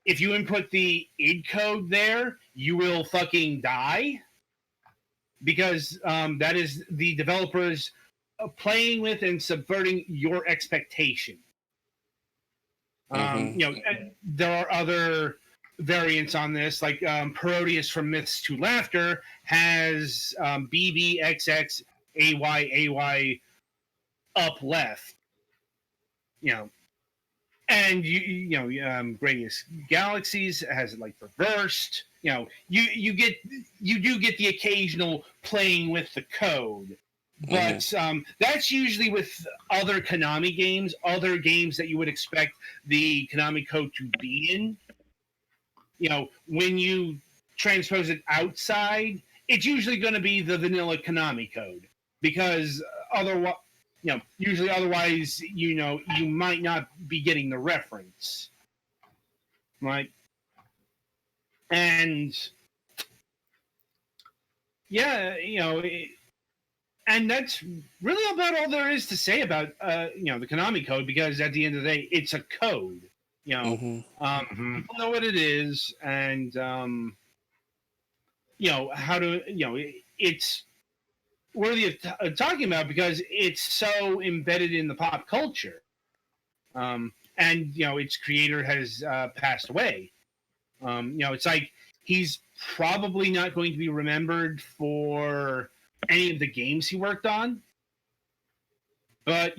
If you input the id code there, you will fucking die, because that is the developers playing with and subverting your expectation. There are other variants on this, like Parodius from Myths to Laughter has BBXX AY up left, and Gradius Galaxies has it like reversed. You do get the occasional playing with the code, but that's usually with other Konami games, other games that you would expect the Konami code to be in. When you transpose it outside, it's usually going to be the vanilla Konami code, because otherwise, you might not be getting the reference, right? And yeah, and that's really about all there is to say about the Konami code, because at the end of the day, it's a code. People know what it is, and how to it's worthy of talking about, because it's so embedded in the pop culture, and its creator has passed away. It's like he's probably not going to be remembered for any of the games he worked on, but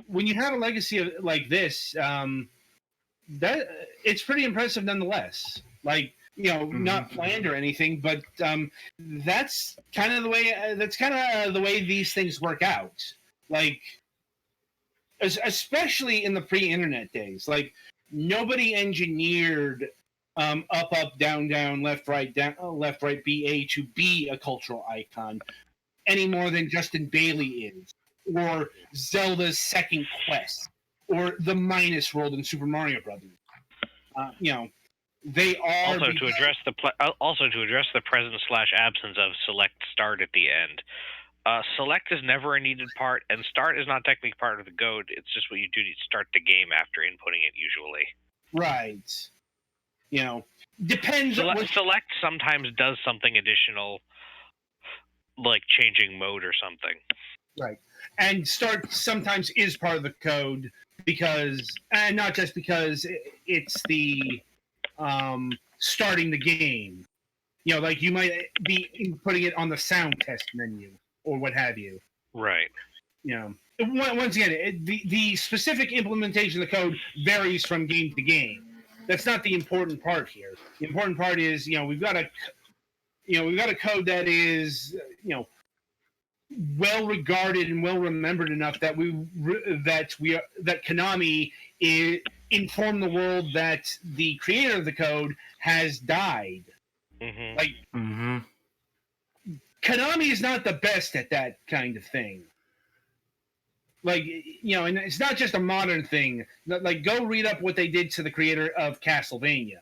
when you have a legacy like this, that it's pretty impressive nonetheless. Like, not planned or anything, but that's kind of the way these things work out. Like, especially in the pre-internet days, like nobody engineered up, down, left, right, BA to be a cultural icon any more than Justin Bailey is, or Zelda's Second Quest, or the Minus World in Super Mario Brothers. They are also to address the presence/absence of select start at the end. Select is never a needed part, and start is not technically part of the code. It's just what you do to start the game after inputting it, usually. Right. Depends. Select sometimes does something additional, like changing mode or something. Right. And start sometimes is part of the code because, and not just because it's the starting the game. You know, like you might be putting it on the sound test menu or what have you. Right. You know, once again, the specific implementation of the code varies from game to game. That's not the important part here. The important part is, we've got a code that is, well regarded and well remembered enough that that Konami informed the world that the creator of the code has died. Mm-hmm. Like Mm-hmm. Konami is not the best at that kind of thing. Like, and it's not just a modern thing. Like, go read up what they did to the creator of Castlevania.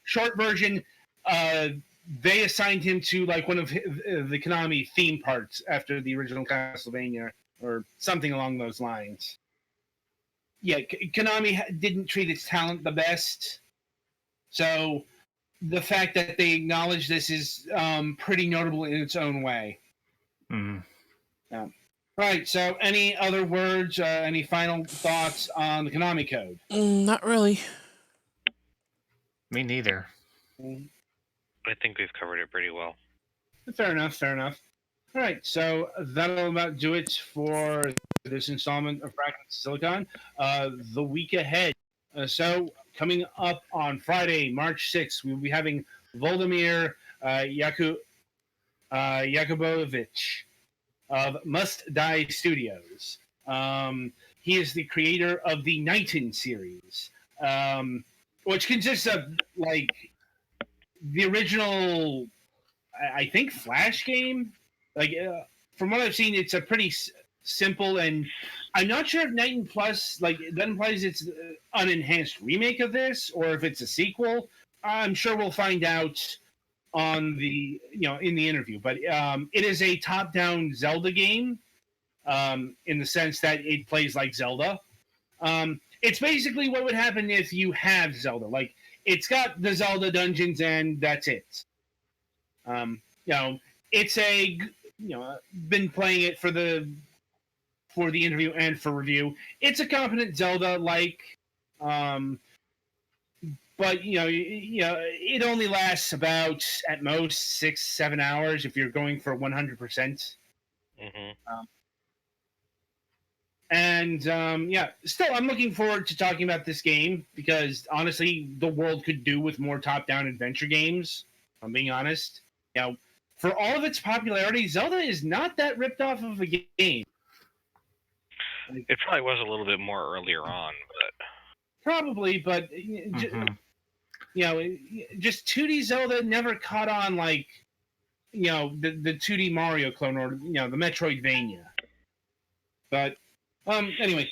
Short version, they assigned him to like one of the Konami theme parts after the original Castlevania or something along those lines. Yeah, Konami didn't treat its talent the best. So the fact that they acknowledge this is pretty notable in its own way. Mm-hmm. Right, so any other words, any final thoughts on the Konami code? Not really. Me neither. I think we've covered it pretty well. Fair enough. All right, so that'll about do it for this installment of Fragments of Silicon. The week ahead. So coming up on Friday, March 6th, we'll be having Volodymyr Yakubovich of Must Die Studios. He is the creator of the Nightin series, which consists of like the original, I think, Flash game. Like from what I've seen, it's a pretty simple, and I'm not sure if Nightin Plus that implies it's an enhanced remake of this or if it's a sequel. I'm sure we'll find out on the in the interview, but it is a top-down Zelda game in the sense that it plays like Zelda. It's basically what would happen if you have Zelda. Like, it's got the Zelda dungeons and that's it. It's been playing it for the interview and for review. It's a competent Zelda but it only lasts about at most 6-7 hours if you're going for 100%. Mm-hmm. Still, I'm looking forward to talking about this game because honestly, the world could do with more top-down adventure games. If I'm being honest. For all of its popularity, Zelda is not that ripped off of a game. It probably was a little bit more earlier on, but probably, but just 2D Zelda never caught on like the 2D Mario clone or the Metroidvania. But anyway,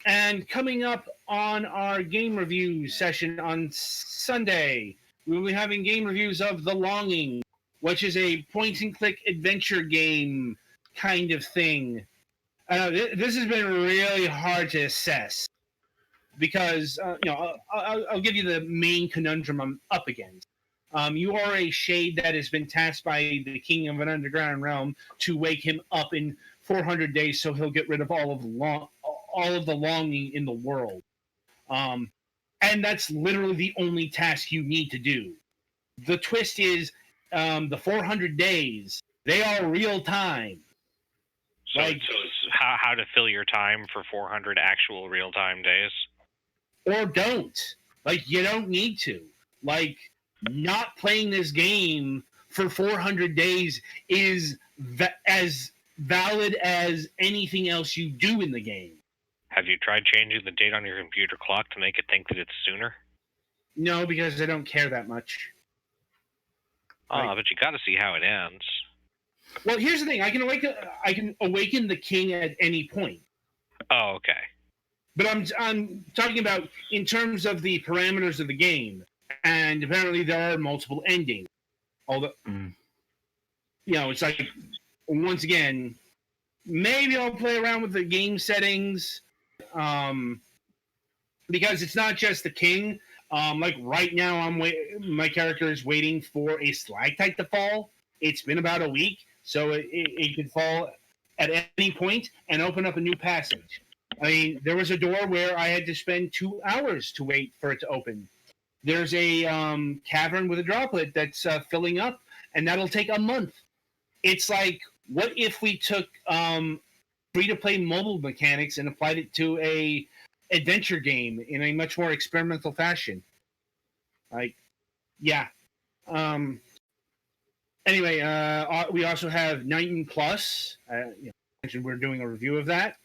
and coming up on our game review session on Sunday, we will be having game reviews of The Longing, which is a point-and-click adventure game kind of thing. This has been really hard to assess because, I'll give you the main conundrum I'm up against. You are a shade that has been tasked by the king of an underground realm to wake him up in 400 days so he'll get rid of all of the longing in the world. And that's literally the only task you need to do. The twist is the 400 days, they are real time. So it's how to fill your time for 400 actual real-time days? Or don't. Like, you don't need to. Like, not playing this game for 400 days is as valid as anything else you do in the game. Have you tried changing the date on your computer clock to make it think that it's sooner? No, because I don't care that much. But you got to see how it ends. Well, here's the thing: I can awaken the king at any point. Oh, okay. But I'm talking about in terms of the parameters of the game, and apparently there are multiple endings. Although, it's like, once again, maybe I'll play around with the game settings, because it's not just the king. Like right now, my character is waiting for a stalactite to fall. It's been about a week. so it could fall at any point and open up a new passage. I mean, there was a door where I had to spend 2 hours to wait for it to open. There's a cavern with a droplet that's filling up, and that'll take a month. It's like, what if we took free-to-play mobile mechanics and applied it to a adventure game in a much more experimental fashion? Like, yeah. Anyway, we also have 19 Plus. Mentioned we're doing a review of that.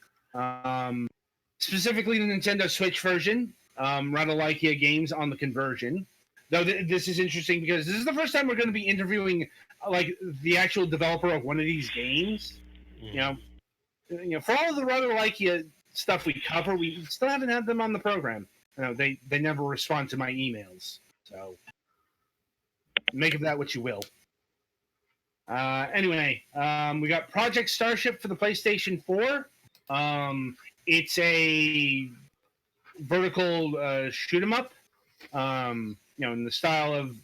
Specifically, the Nintendo Switch version. Radalakia Games on the conversion. Though this is interesting because this is the first time we're going to be interviewing like the actual developer of one of these games. You know, for all of the Radalakia stuff we cover, we still haven't had them on the program. You know, they never respond to my emails. So make of that what you will. Anyway, we got Project Starship for the PlayStation 4. It's a vertical shoot 'em up. You know, in the style of,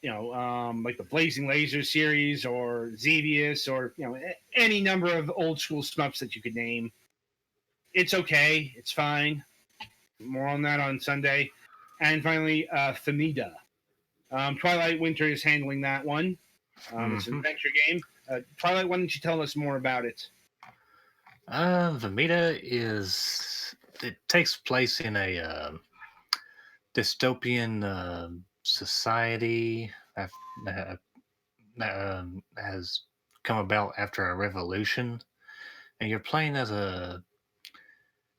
you know, like the Blazing Laser series or Xevious or, you know, any number of old school shmups that you could name. It's okay. It's fine. More on that on Sunday. And finally, Famida. Twilight Winter is handling that one. It's an adventure game. Twilight, why don't you tell us more about it? Vamita it takes place in a dystopian society that has come about after a revolution, and you're playing as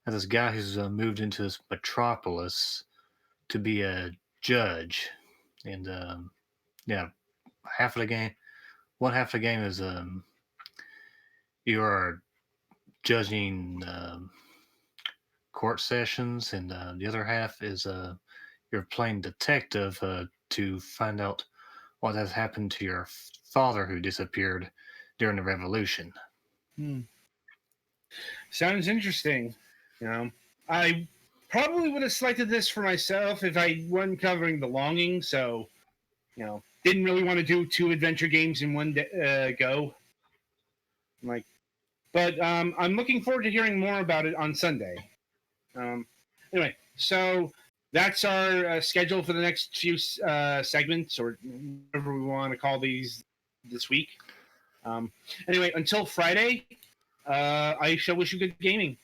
this guy who's moved into this metropolis to be a judge, and yeah, half of the game, one half of the game is you are judging court sessions, and the other half is you're playing detective to find out what has happened to your father who disappeared during the revolution. Sounds interesting. You know, I probably would have selected this for myself if I wasn't covering Belonging. So, you know, didn't really want to do 2 adventure games in one go. Like, but I'm looking forward to hearing more about it on Sunday. Anyway, so that's our schedule for the next few segments, or whatever we want to call these this week. Anyway, until Friday, I shall wish you good gaming.